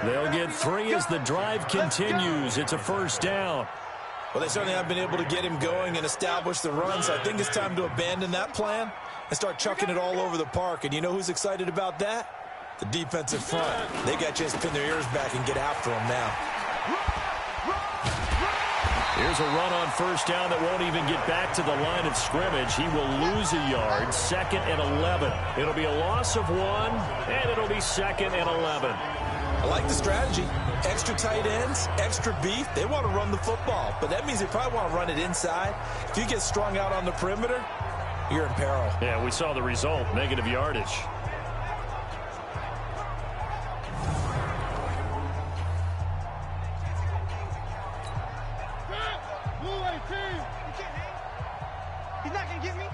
They'll get 3 as the drive continues. It's a 1st down. Well, they certainly have been able to get him going and establish the run, so I think it's time to abandon that plan and start chucking it all over the park. And you know who's excited about that? The defensive front. They got to just pin their ears back and get after them now. Here's a run on first down that won't even get back to the line of scrimmage. He will lose a yard. 2nd and 11. It'll be a loss of 1, and it'll be 2nd and 11. I like the strategy. Extra tight ends, extra beef. They want to run the football, but that means they probably want to run it inside. If you get strung out on the perimeter, you're in peril. Yeah, we saw the result. Negative yardage. He's not going to get me.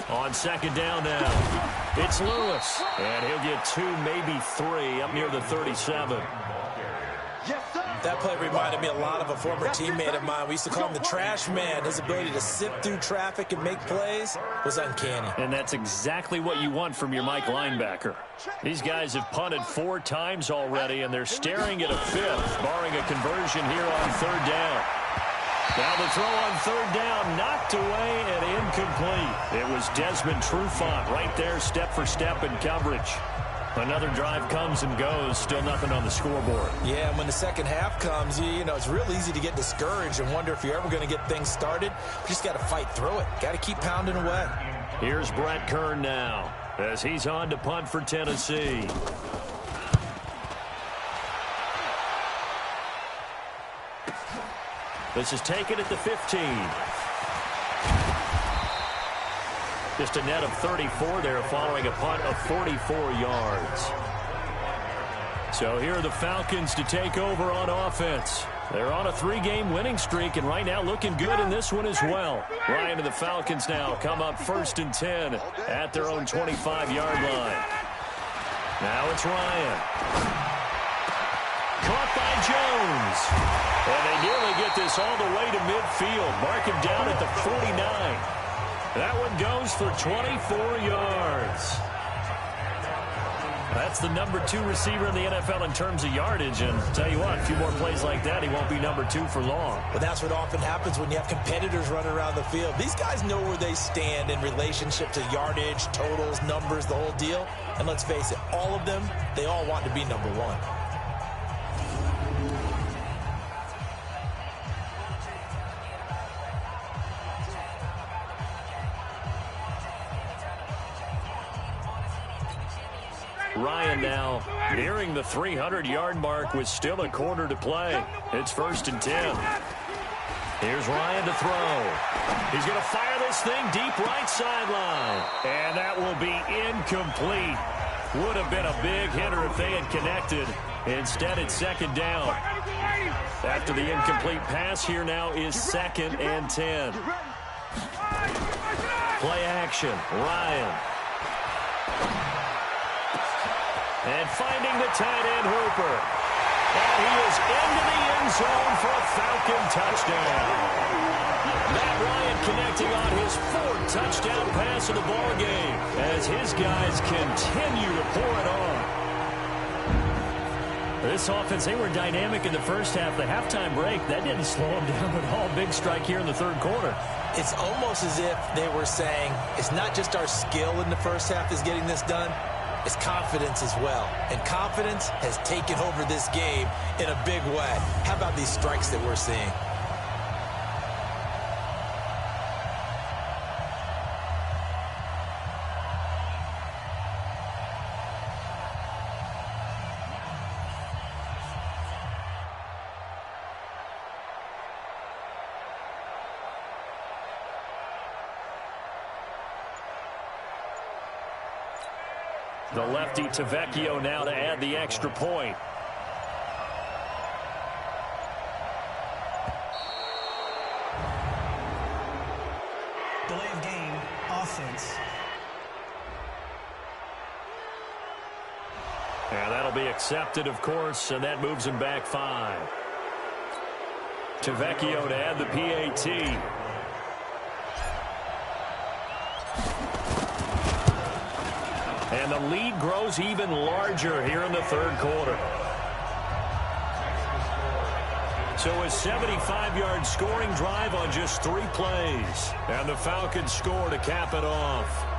On 2nd down now, it's Lewis. And he'll get 2, maybe 3 up near the 37. Yes, sir. That play reminded me a lot of a former teammate of mine. We used to call him the trash man. His ability to sift through traffic and make plays was uncanny. And that's exactly what you want from your Mike linebacker. These guys have punted 4 times already, and they're staring at a 5th, barring a conversion here on 3rd down. Now the throw on 3rd down, knocked away and incomplete. It was Desmond Trufant right there, step for step in coverage. Another drive comes and goes, still nothing on the scoreboard. Yeah, and when the second half comes, you know, it's real easy to get discouraged and wonder if you're ever going to get things started. You just got to fight through it. Got to keep pounding away. Here's Brett Kern now as he's on to punt for Tennessee. This is taken at the 15. Just a net of 34 there following a punt of 44 yards. So here are the Falcons to take over on offense. They're on a 3-game winning streak, and right now looking good in this one as well. Ryan and the Falcons now come up 1st and 10 at their own 25-yard line. Now it's Ryan. Caught by Jones. And they nearly get this all the way to midfield. Mark him down at the 49. That one goes for 24 yards. That's the number 2 receiver in the NFL in terms of yardage. And tell you what, a few more plays like that, he won't be number 2 for long. But that's what often happens when you have competitors running around the field. These guys know where they stand in relationship to yardage, totals, numbers, the whole deal. And let's face it, all of them, they all want to be number 1. Ryan now nearing the 300-yard mark with still a quarter to play. It's 1st and 10. Here's Ryan to throw. He's going to fire this thing deep right sideline. And that will be incomplete. Would have been a big hitter if they had connected. Instead, it's 2nd down. After the incomplete pass, here now is 2nd and 10. Play action. Ryan. And finding the tight end, Hooper. And he is into the end zone for a Falcon touchdown. Matt Ryan connecting on his 4th touchdown pass of the ball game as his guys continue to pour it on. This offense, they were dynamic in the first half. The halftime break, that didn't slow them down at all. Big strike here in the 3rd quarter. It's almost as if they were saying, it's not just our skill in the first half is getting this done. It's confidence as well. And confidence has taken over this game in a big way. How about these strikes that we're seeing? The lefty Tavecchio now to add the extra point. Delay of game, offense. And that'll be accepted, of course, and that moves him back 5. Tavecchio to add the PAT. And the lead grows even larger here in the 3rd quarter. So a 75-yard scoring drive on just 3 plays. And the Falcons score to cap it off.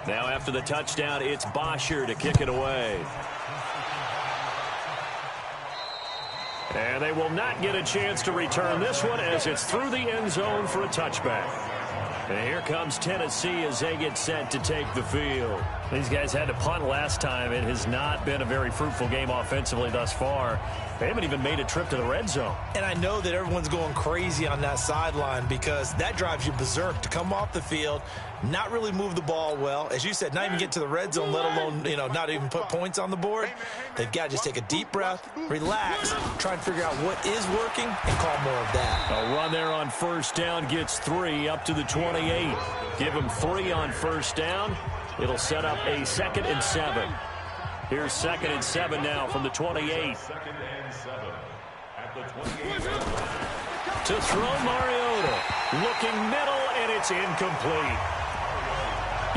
Now after the touchdown, it's Bosher to kick it away. And they will not get a chance to return this one as it's through the end zone for a touchback. And here comes Tennessee as they get set to take the field. These guys had to punt last time. It has not been a very fruitful game offensively thus far. They haven't even made a trip to the red zone. And I know that everyone's going crazy on that sideline because that drives you berserk to come off the field, not really move the ball well. As you said, not even get to the red zone, let alone, not even put points on the board. They've got to just take a deep breath, relax, try and figure out what is working, and call more of that. A run there on first down gets 3 up to the 28. Give them 3 on first down. It'll set up a 2nd and 7. Here's 2nd and 7 now from the 28. To throw Mariota. Looking middle, and it's incomplete.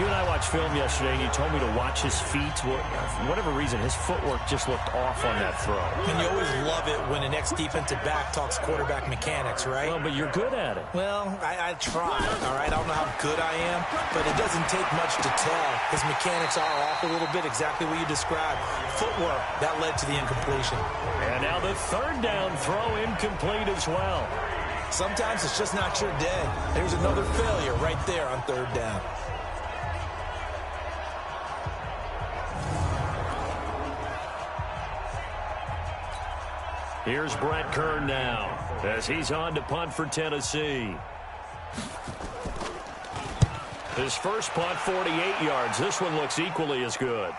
You and I watched film yesterday, and you told me to watch his feet. For whatever reason, his footwork just looked off on that throw. And you always love it when an ex-defensive back talks quarterback mechanics, right? Well, but you're good at it. Well, I try, all right? I don't know how good I am, but it doesn't take much to tell. His mechanics are off a little bit, exactly what you described. Footwork, that led to the incompletion. And now the 3rd down throw incomplete as well. Sometimes it's just not your day. There's another failure right there on 3rd down. Here's Brett Kern now as he's on to punt for Tennessee. His first punt, 48 yards. This one looks equally as good.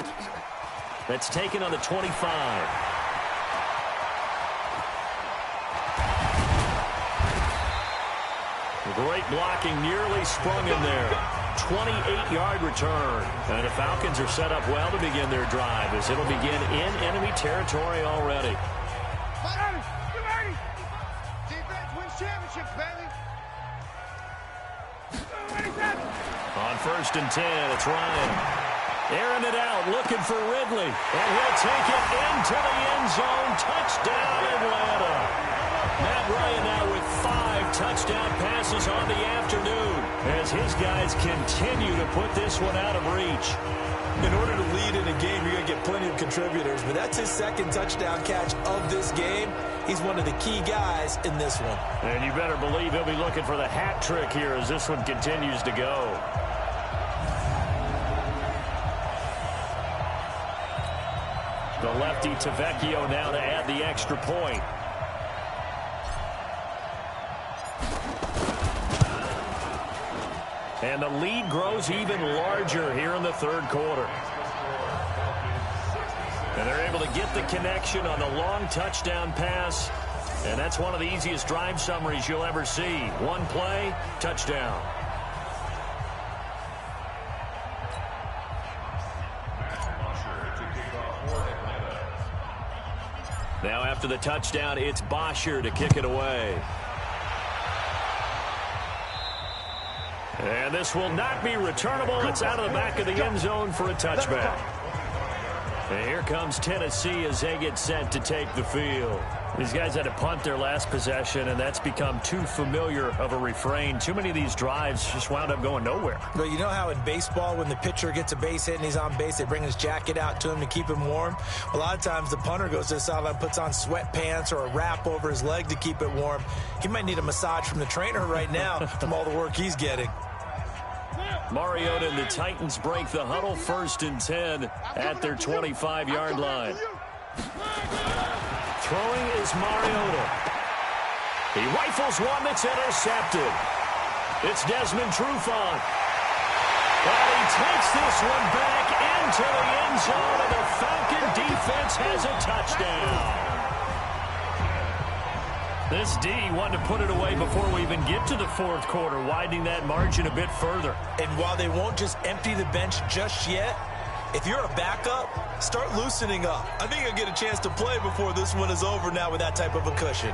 That's taken on the 25. Great blocking, nearly sprung in there. 28-yard return. And the Falcons are set up well to begin their drive as it'll begin in enemy territory already. On 1st and 10, it's Ryan. Airing it out, looking for Ridley. And he'll take it into the end zone. Touchdown, Atlanta. Matt Ryan now with 5 touchdown passes on the afternoon as his guys continue to put this one out of reach. In order to lead in a game, you're going to get plenty of contributors, but that's his 2nd touchdown catch of this game. He's one of the key guys in this one. And you better believe he'll be looking for the hat trick here as this one continues to go. The lefty Tavecchio now to add the extra point. And the lead grows even larger here in the 3rd quarter. And they're able to get the connection on the long touchdown pass. And that's one of the easiest drive summaries you'll ever see. One play, touchdown. Now after the touchdown, it's Bosher to kick it away. And this will not be returnable. It's out of the back of the end zone for a touchback. And here comes Tennessee as they get set to take the field. These guys had to punt their last possession, and that's become too familiar of a refrain. Too many of these drives just wound up going nowhere. But you know how in baseball, when the pitcher gets a base hit and he's on base, they bring his jacket out to him to keep him warm? A lot of times the punter goes to the sideline, puts on sweatpants or a wrap over his leg to keep it warm. He might need a massage from the trainer right now from all the work he's getting. Mariota and the Titans break the huddle, 1st and 10 at their 25-yard line. Throwing is Mariota. He rifles one that's intercepted. It's Desmond Trufant. And he takes this one back into the end zone, and the Falcon defense has a touchdown. This D wanted to put it away before we even get to the fourth quarter, widening that margin a bit further. And while they won't just empty the bench just yet, if you're a backup, start loosening up. I think you'll get a chance to play before this one is over now with that type of a cushion.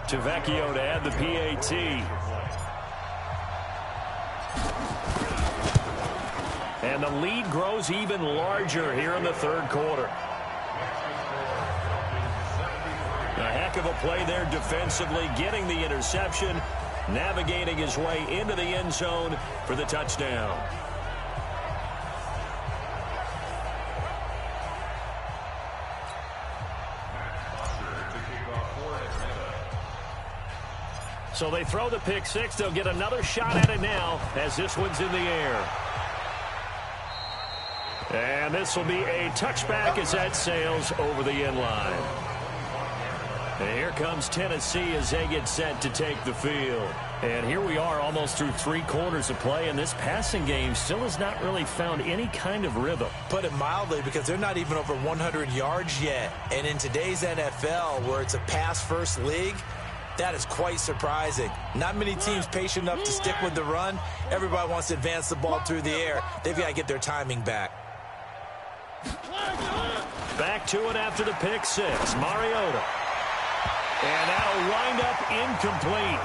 Tavecchio to add the PAT. And the lead grows even larger here in the third quarter. A heck of a play there defensively, getting the interception, navigating his way into the end zone for the touchdown. So they throw the pick six. They'll get another shot at it now as this one's in the air. And this will be a touchback as that sails over the end line. And here comes Tennessee as they get set to take the field. And here we are almost through 3 quarters of play, and this passing game still has not really found any kind of rhythm. Put it mildly, because they're not even over 100 yards yet. And in today's NFL, where it's a pass-first league, that is quite surprising. Not many teams patient enough to stick with the run. Everybody wants to advance the ball through the air. They've got to get their timing back. Back to it after the pick six. Mariota. And that'll wind up incomplete.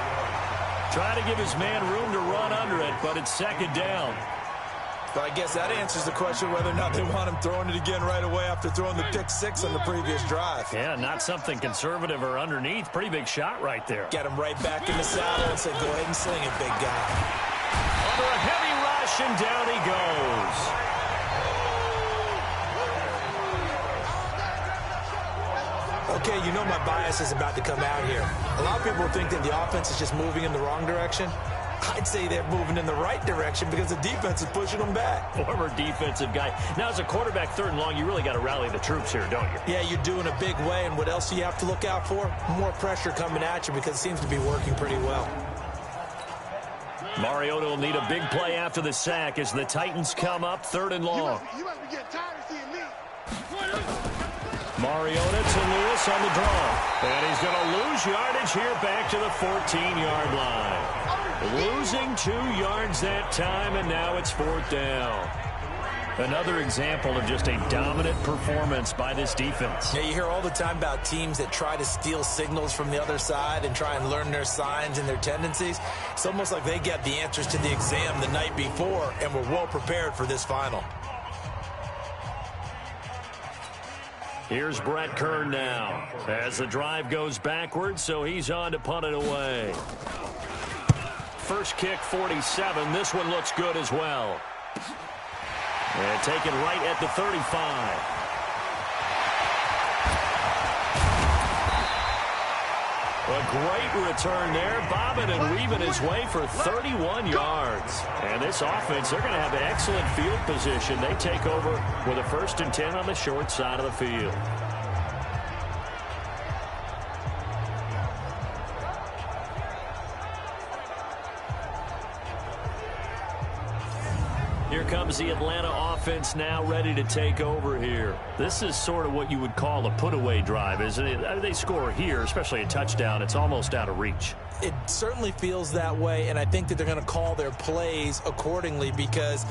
Trying to give his man room to run under it, but it's second down. But I guess that answers the question whether or not they want him throwing it again right away after throwing the pick six on the previous drive. Yeah, not something conservative or underneath. Pretty big shot right there. Get him right back in the saddle and say, go ahead and sling it, big guy. Under a heavy rush, and down he goes. Okay, you know my bias is about to come out here. A lot of people think that the offense is just moving in the wrong direction. I'd say they're moving in the right direction because the defense is pushing them back. Former defensive guy. Now, as a quarterback, third and long, you really got to rally the troops here, don't you? Yeah, you do in a big way. And what else do you have to look out for? More pressure coming at you because it seems to be working pretty well. Mariota will need a big play after the sack as the Titans come up third and long. You must be getting tired of seeing me. Mariota to Lewis on the draw. And he's going to lose yardage here back to the 14-yard line. Losing 2 yards that time, and now it's fourth down. Another example of just a dominant performance by this defense. Yeah, you hear all the time about teams that try to steal signals from the other side and try and learn their signs and their tendencies. It's almost like they get the answers to the exam the night before and were well prepared for this final. Here's Brett Kern now as the drive goes backwards, so he's on to punt it away. First kick, 47. This one looks good as well. And taken right at the 35. A great return there, bobbing and weaving his way for 31 yards. And this offense, they're going to have excellent field position. They take over with a 1st and 10 on the short side of the field. Here comes the Atlanta offense now ready to take over here. This is sort of what you would call a put-away drive, isn't it? They score here, especially a touchdown. It's almost out of reach. It certainly feels that way, and I think that they're going to call their plays accordingly because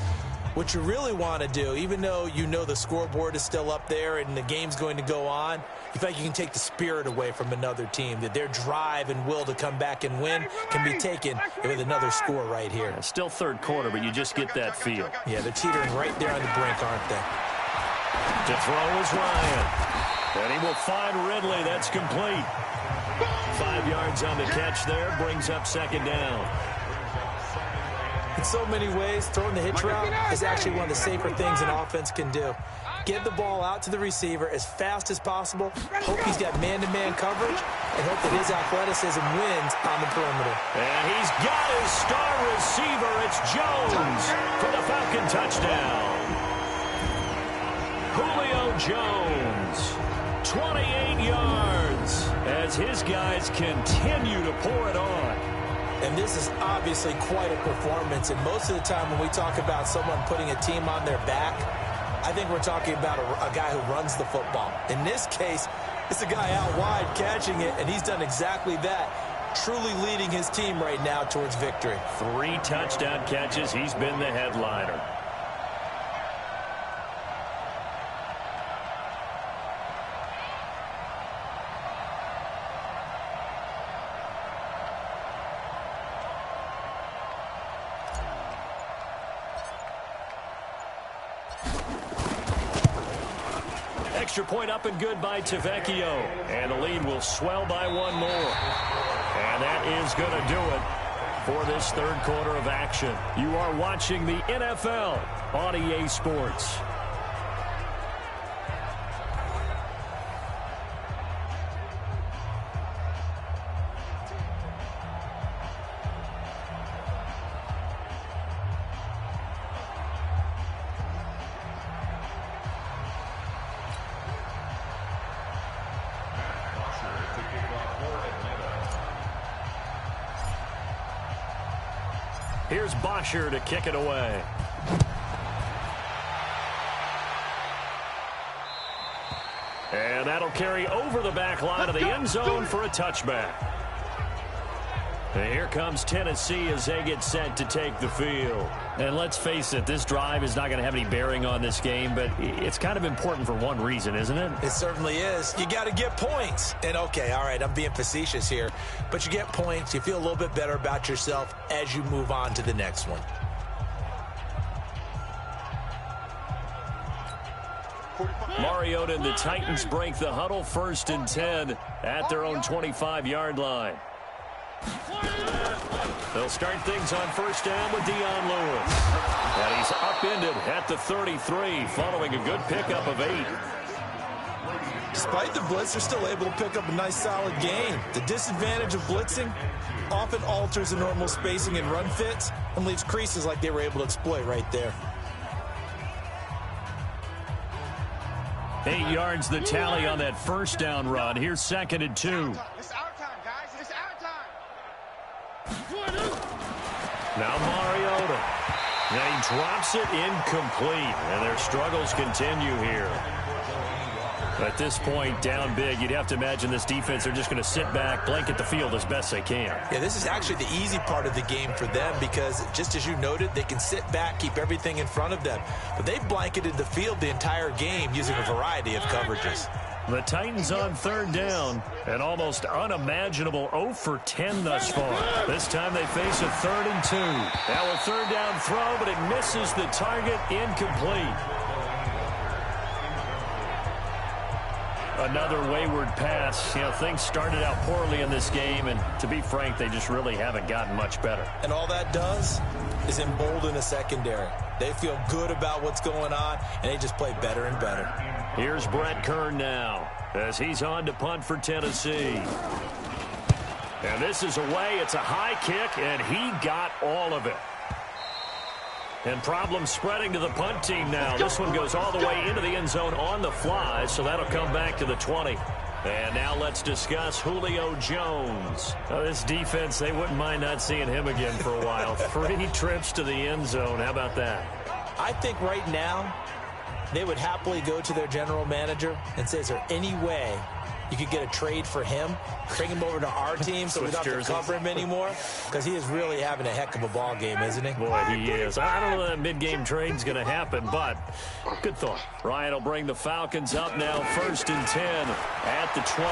what you really want to do, even though you know the scoreboard is still up there and the game's going to go on, you feel like you can take the spirit away from another team, that their drive and will to come back and win can be taken with another score right here. It's still third quarter, but you just get that feel. Yeah, they're teetering right there on the brink, aren't they? To throw is Ryan. And he will find Ridley. That's complete. 5 yards on the catch there, brings up second down. In so many ways, throwing the hitch route is actually one of the safer things an offense can do. Get the ball out to the receiver as fast as possible, hope he's got man-to-man coverage, and hope that his athleticism wins on the perimeter. And he's got his star receiver. It's Jones for the Falcon touchdown. Julio Jones. 28 yards as his guys continue to pour it on. And this is obviously quite a performance. And most of the time when we talk about someone putting a team on their back, I think we're talking about a guy who runs the football. In this case, it's a guy out wide catching it, and he's done exactly that, truly leading his team right now towards victory. 3 touchdown catches. He's been the headliner. Extra point up and good by Tavecchio. And the lead will swell by 1 more. And that is going to do it for this third quarter of action. You are watching the NFL on EA Sports. Here's Bosher to kick it away. And that'll carry over the back line of the end zone for a touchback. And here comes Tennessee as they get set to take the field. And let's face it, this drive is not going to have any bearing on this game, but it's kind of important for one reason, isn't it? It certainly is. You got to get points. And okay, all right, I'm being facetious here, but you get points. You feel a little bit better about yourself as you move on to the next one. Mariota and the Titans break the huddle, 1st and 10 at their own 25-yard line. They'll start things on 1st down with Dion Lewis. And he's upended at the 33 following a good pickup of 8. Despite the blitz, they're still able to pick up a nice solid gain. The disadvantage of blitzing often alters the normal spacing and run fits and leaves creases like they were able to exploit right there. 8 yards the tally on that 1st down run. Here's 2nd and 2. Now Mariota. Now he drops it incomplete. And their struggles continue here. At this point, down big, you'd have to imagine this defense are just going to sit back, blanket the field as best they can. Yeah, this is actually the easy part of the game for them because, just as you noted, they can sit back, keep everything in front of them. But they've blanketed the field the entire game using a variety of coverages. The Titans on 3rd down, an almost unimaginable 0 for 10 thus far. This time they face a 3rd and 2. Now a 3rd down throw, but it misses the target, incomplete. Another wayward pass. You know, things started out poorly in this game, and to be frank, they just really haven't gotten much better. And all that does is embolden the secondary. They feel good about what's going on, and they just play better and better. Here's Brett Kern now as he's on to punt for Tennessee. And this is away. It's a high kick, and he got all of it. And problems spreading to the punt team now. This one goes all the way into the end zone on the fly, so that'll come back to the 20. And now let's discuss Julio Jones. This defense, they wouldn't mind not seeing him again for a while. 3 trips to the end zone. How about that? I think right now they would happily go to their general manager and say, is there any way you could get a trade for him, bring him over to our team so we don't have to cover him anymore? Because he is really having a heck of a ball game, isn't he? Boy, he is. I don't know that mid-game trade's going to happen, but good thought. Ryan will bring the Falcons up now, 1st and 10 at the 20.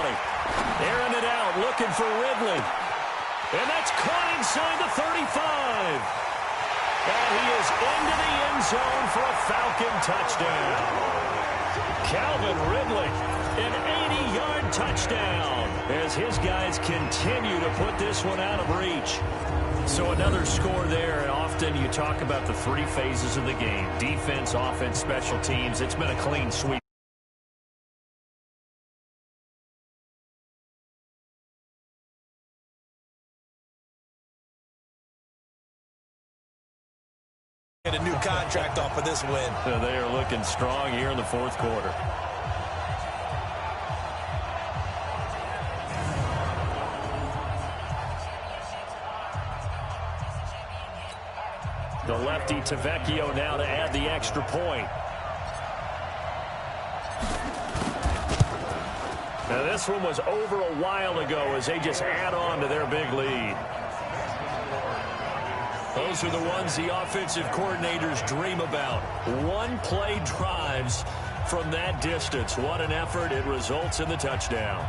Airing it out, looking for Ridley. And that's caught inside the 35. And he is into the end zone for a Falcon touchdown. Calvin Ridley, an 80-yard touchdown as his guys continue to put this one out of reach. So another score there, and often you talk about the 3 phases of the game: defense, offense, special teams. It's been a clean sweep. Get a new contract off of this win. So they are looking strong here in the 4th quarter. The lefty Tavecchio now to add the extra point. Now this one was over a while ago as they just add on to their big lead. Those are the ones the offensive coordinators dream about. One-play drives from that distance. What an effort. It results in the touchdown.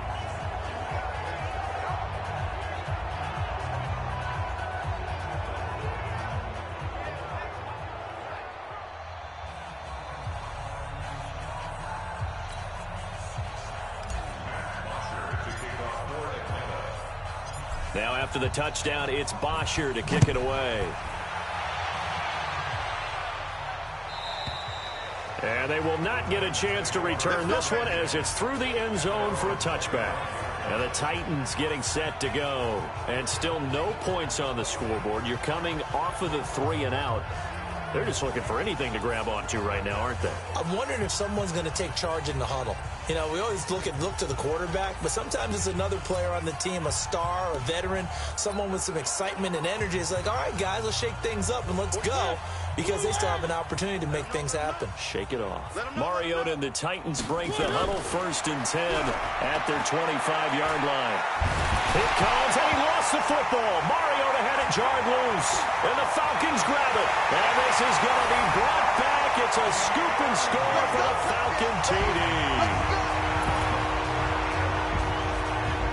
Now after the touchdown, it's Bosher to kick it away. And they will not get a chance to return this one as it's through the end zone for a touchback. And the Titans getting set to go. And still no points on the scoreboard. You're coming off of the 3 and out. They're just looking for anything to grab onto right now, aren't they? I'm wondering if someone's going to take charge in the huddle. You know, we always look to the quarterback, but sometimes it's another player on the team, a star, a veteran, someone with some excitement and energy. It's like, all right, guys, let's shake things up and let's go, because they still have an opportunity to make things happen. Shake it off. Mariota and the Titans break the huddle, 1st and 10 at their 25-yard line. It comes, and he lost the football. Mariota had it jarred loose, and the Falcons grab it. And this is going to be brought back. It's a scoop and score for the Falcon TD.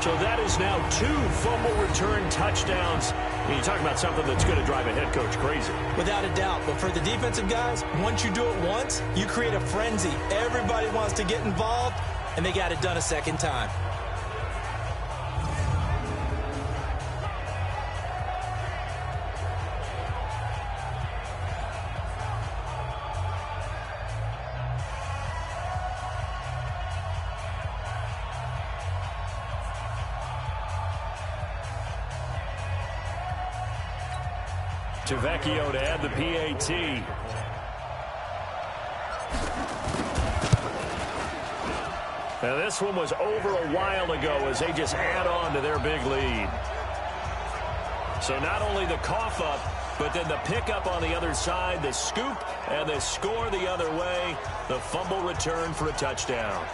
So that is now 2 fumble return touchdowns. You talk about something that's going to drive a head coach crazy. Without a doubt. But for the defensive guys, once you do it once, you create a frenzy. Everybody wants to get involved, and they got it done a second time. Tavecchio to add the PAT. Now this one was over a while ago as they just add on to their big lead. So not only the cough up, but then the pickup on the other side, the scoop, and the score the other way. The fumble return for a touchdown.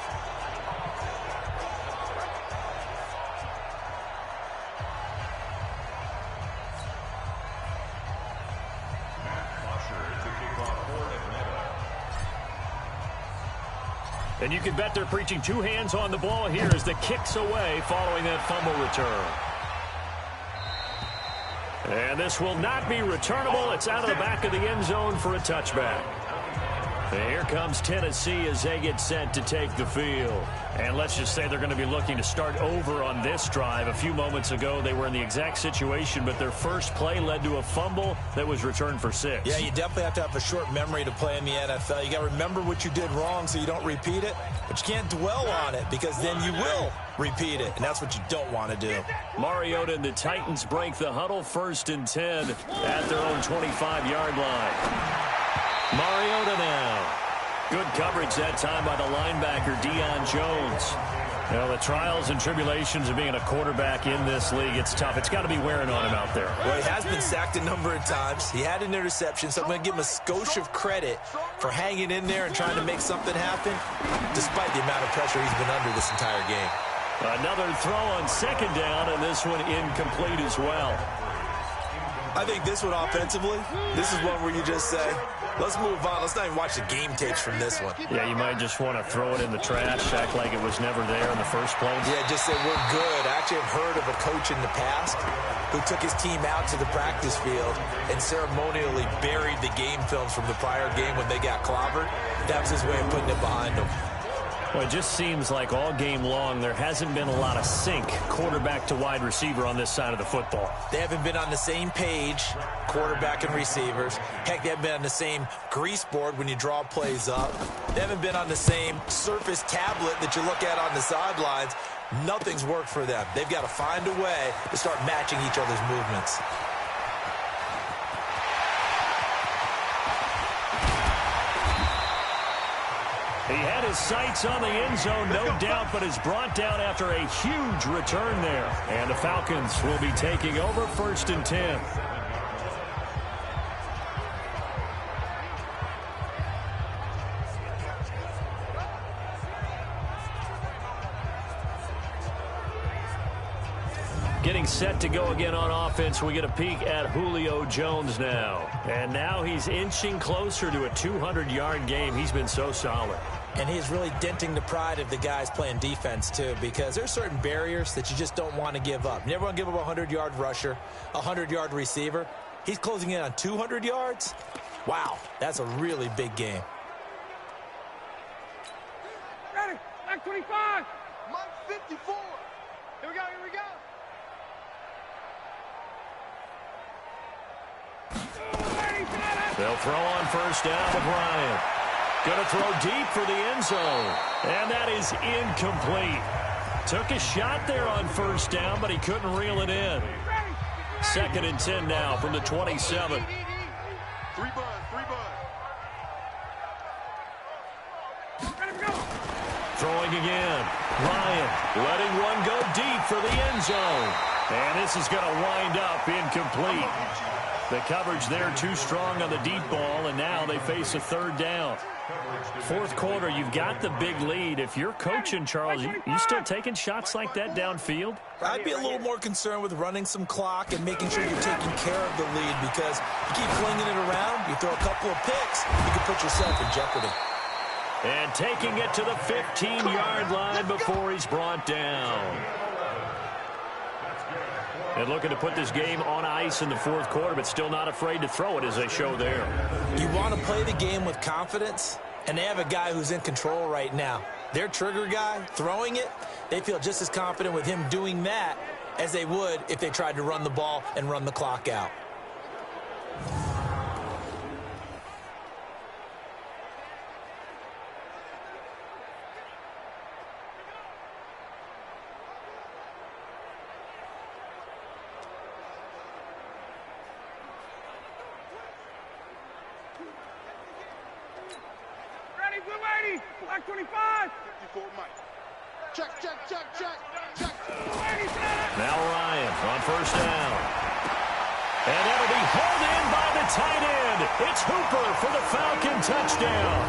And you can bet they're preaching 2 hands on the ball here as the kick's away following that fumble return. And this will not be returnable. It's out of the back of the end zone for a touchback. And here comes Tennessee as they get set to take the field. And let's just say they're going to be looking to start over on this drive. A few moments ago, they were in the exact situation, but their first play led to a fumble that was returned for 6. Yeah, you definitely have to have a short memory to play in the NFL. You got to remember what you did wrong so you don't repeat it, but you can't dwell on it because then you will repeat it, and that's what you don't want to do. Mariota and the Titans break the huddle, 1st and 10 at their own 25-yard line. Mariota now. Good coverage that time by the linebacker, Deion Jones. Well, the trials and tribulations of being a quarterback in this league, it's tough. It's got to be wearing on him out there. Well, he has been sacked a number of times. He had an interception, so I'm going to give him a skosh of credit for hanging in there and trying to make something happen, despite the amount of pressure he's been under this entire game. Another throw on 2nd down, and this one incomplete as well. I think this one offensively, this is one where you just say, let's move on. Let's not even watch the game tapes from this one. Yeah, you might just want to throw it in the trash, act like it was never there in the first place. Yeah, just say we're good. I actually have heard of a coach in the past who took his team out to the practice field and ceremonially buried the game films from the prior game when they got clobbered. That was his way of putting it behind them. Well, it just seems like all game long there hasn't been a lot of sync quarterback to wide receiver on this side of the football. They haven't been on the same page, quarterback and receivers. Heck, they haven't been on the same grease board when you draw plays up. They haven't been on the same surface tablet that you look at on the sidelines. Nothing's worked for them. They've got to find a way to start matching each other's movements. He had his sights on the end zone, no doubt, but is brought down after a huge return there. And the Falcons will be taking over, 1st and 10. Getting set to go again on offense, we get a peek at Julio Jones now. And now he's inching closer to a 200-yard game. He's been so solid. And he's really denting the pride of the guys playing defense, too, because there's certain barriers that you just don't want to give up. You never want to give up a 100-yard rusher, a 100-yard receiver. He's closing in on 200 yards. Wow, that's a really big game. Ready, back 25. Mike 54. Here we go, here we go. They'll throw on first down with Ryan. Going to throw deep for the end zone. And that is incomplete. Took a shot there on first down, but he couldn't reel it in. 2nd and 10 now from the 27. Three bud. Throwing again. Ryan letting one go deep for the end zone. And this is going to wind up incomplete. The coverage there too strong on the deep ball, and now they face a 3rd down. 4th quarter, you've got the big lead. If you're coaching, Charles, you still taking shots like that downfield? I'd be a little more concerned with running some clock and making sure you're taking care of the lead, because you keep flinging it around, you throw a couple of picks, you can put yourself in jeopardy. And taking it to the 15-yard line before he's brought down. And looking to put this game on ice in the 4th quarter, but still not afraid to throw it as they show there. You want to play the game with confidence, and they have a guy who's in control right now. Their trigger guy, throwing it, they feel just as confident with him doing that as they would if they tried to run the ball and run the clock out. Black 25. 54 Mike. Check. Now Ryan on first down. And that'll be hauled in by the tight end. It's Hooper for the Falcon touchdown.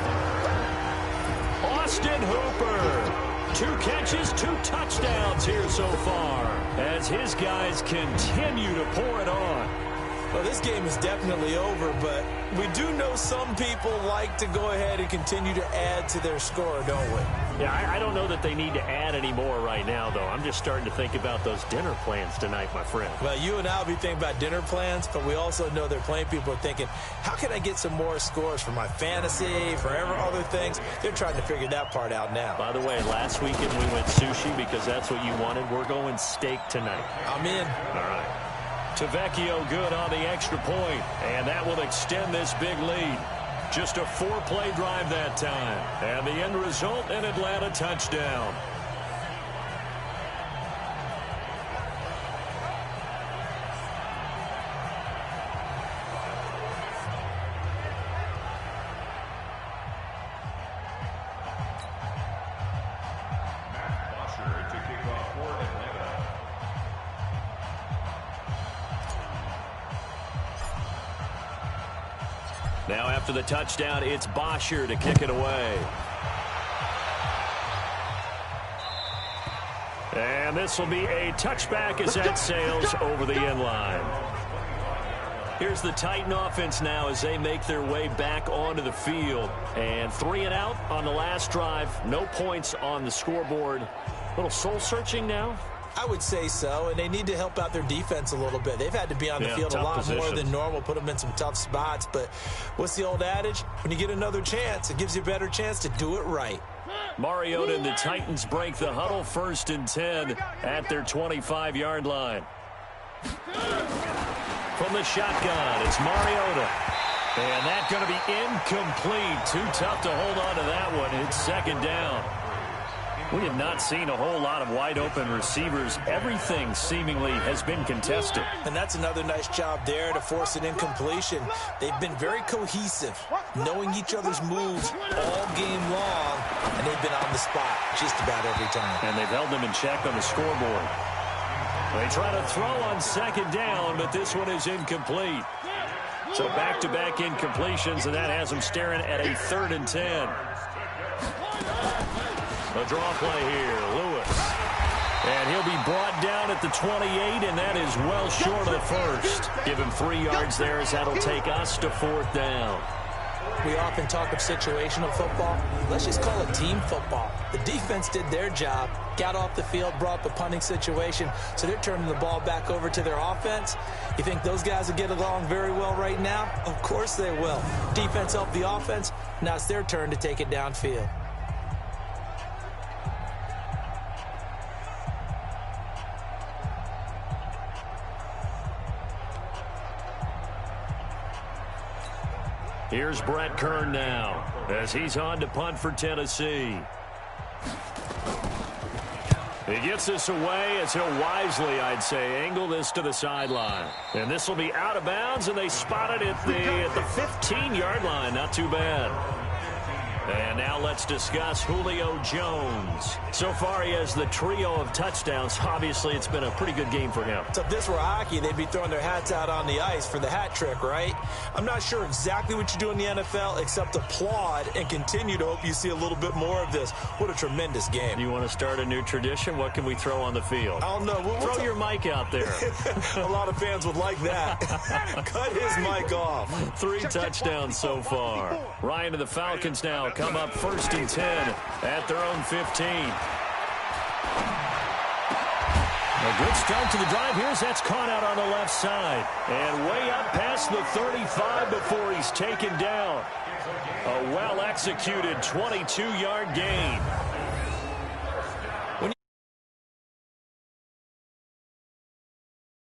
Austin Hooper. 2 catches, 2 touchdowns here so far as his guys continue to pour it on. Well, this game is definitely over, but we do know some people like to go ahead and continue to add to their score, don't we? Yeah, I don't know that they need to add any more right now, though. I'm just starting to think about those dinner plans tonight, my friend. Well, you and I will be thinking about dinner plans, but we also know they're playing people are thinking, how can I get some more scores for my fantasy, for other things? They're trying to figure that part out now. By the way, last weekend we went sushi because that's what you wanted. We're going steak tonight. I'm in. All right. Tavecchio good on the extra point, and that will extend this big lead. Just a 4-play drive that time, and the end result, an Atlanta touchdown. Now after the touchdown, it's Bosher to kick it away. And this will be a touchback as that sails over the end line. Here's the Titan offense now as they make their way back onto the field. And 3 and out on the last drive. No points on the scoreboard. A little soul-searching now. I would say so, and they need to help out their defense a little bit. They've had to be on the field a lot more than normal, put them in some tough spots. But what's the old adage? When you get another chance, it gives you a better chance to do it right. Mariota and the Titans break the huddle, 1st and 10 at their 25-yard line. From the shotgun, it's Mariota. And that's going to be incomplete. Too tough to hold on to that one. It's 2nd down. We have not seen a whole lot of wide-open receivers. Everything seemingly has been contested. And that's another nice job there to force an incompletion. They've been very cohesive, knowing each other's moves all game long, and they've been on the spot just about every time. And they've held them in check on the scoreboard. They try to throw on 2nd down, but this one is incomplete. So back-to-back incompletions, and that has them staring at a 3rd and 10. A draw play here, Lewis. And he'll be brought down at the 28, and that is well short of the first. Give him 3 yards there as that'll take us to 4th down. We often talk of situational football. Let's just call it team football. The defense did their job, got off the field, brought up a punting situation, so they're turning the ball back over to their offense. You think those guys will get along very well right now? Of course they will. Defense helped the offense. Now it's their turn to take it downfield. Here's Brett Kern now as he's on to punt for Tennessee. He gets this away as he'll wisely, I'd say, angle this to the sideline. And this will be out of bounds, and they spot it at the 15-yard line. Not too bad. And now let's discuss Julio Jones. So far, he has the trio of touchdowns. Obviously, it's been a pretty good game for him. So if this were hockey, they'd be throwing their hats out on the ice for the hat trick, right? I'm not sure exactly what you do in the NFL except applaud and continue to hope you see a little bit more of this. What a tremendous game. You want to start a new tradition? What can we throw on the field? I don't know. Throw your mic out there. A lot of fans would like that. Cut his mic off. 3 touchdowns so far. Ryan and the Falcons now come up 1st and 10 at their own 15. A good start to the drive. That's caught out on the left side. And way up past the 35 before he's taken down. A well-executed 22-yard gain.